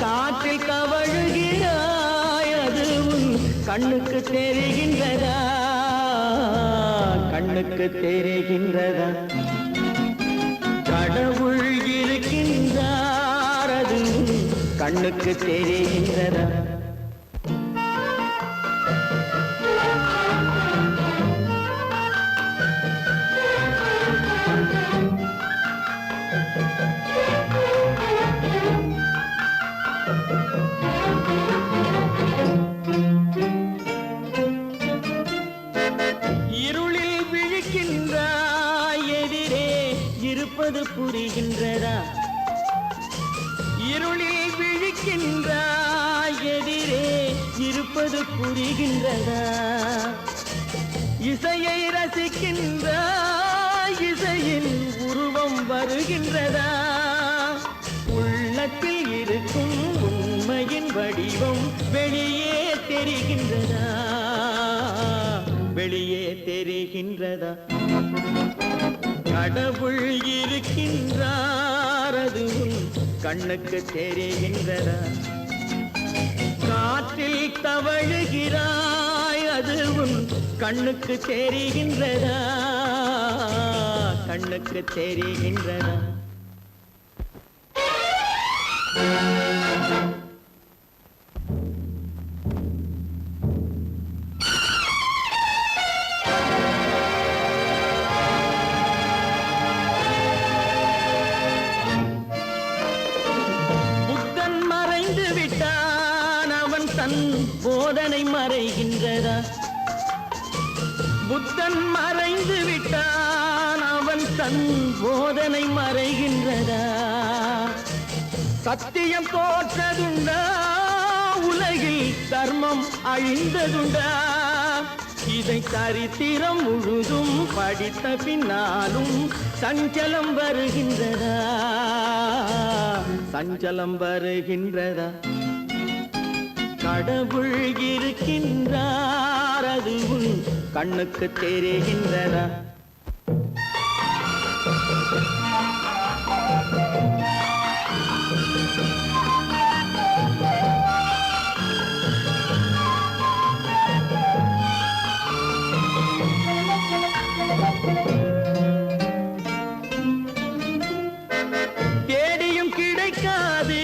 காற்றில் தவழுகிறாய் அது கண்ணுக்கு தெரிகின்றதா கண்ணுக்கு தெரிகின்றதா கடவுள் இருக்கின்றார் அது கண்ணுக்கு தெரிகின்றதா இருப்பது புரிகின்றதா? இருளில் விழிக்கின்றாய், எதிரே இருப்பது புரிகின்றதா? இசையை ரசிக்கின்றாய், இசையின் உருவம் வருகின்றதா? உள்ளத்தில் இருக்கும் உண்மையின் வடிவம் வெளியே தெரிகின்றதா? வெளியே தெரிகின்றதா? கடவுள் இருக்கின்றார், அது உன் கண்ணுக்கு தெரிகின்றதா? காற்றில் தவழுகிறாய், அது உன் கண்ணுக்கு தெரிகின்றதா? கண்ணுக்கு தெரிகின்றதா? புத்தன் மறைந்து விட்டான், அவன் தன் போதனை மறைகின்றதா? புத்தன் மறைந்து விட்டான், அவன் தன் போதனை மறைகின்றதா? சத்தியம் தோற்றதுண்டா? உலகில் தர்மம் அழிந்ததுண்டா? இதை சரித்திரம் முழுதும் படித்த பின்னாலும் சஞ்சலம் வருகின்றதா? சஞ்சலம் வருகின்றதா? கடவுள் இருக்கின்றார், அது உன் கண்ணுக்கு தெரிகின்றதா? தேடியும் கிடைக்காது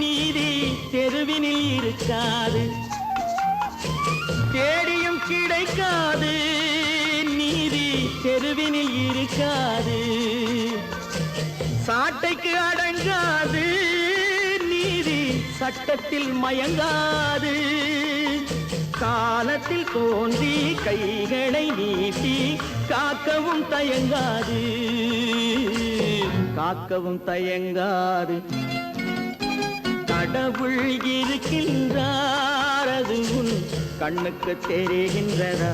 நீதி, தெருவினில் இருக்காது. தேடியும் கிடைக்காது நீதி, தெருவினில் இருக்காது. சாட்டைக்கு அடங்காது நீதி, சட்டத்தில் மயங்காது. காலத்தில் தோன்றி கைகளை நீட்டி காக்கவும் தயங்காது, காக்கவும் தயங்காது. கடவுள் இருக்கின்றார், அது உன் கண்ணுக்கு தெரிகின்றதா?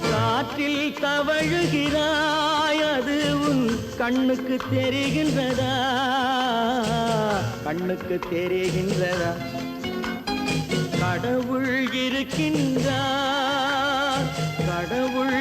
காற்றில் தவழுகிறாய், அது உன் கண்ணுக்கு தெரிகின்றதா? கண்ணுக்கு தெரிகின்றதா? கடவுள் இருக்கின்றார், கடவுள்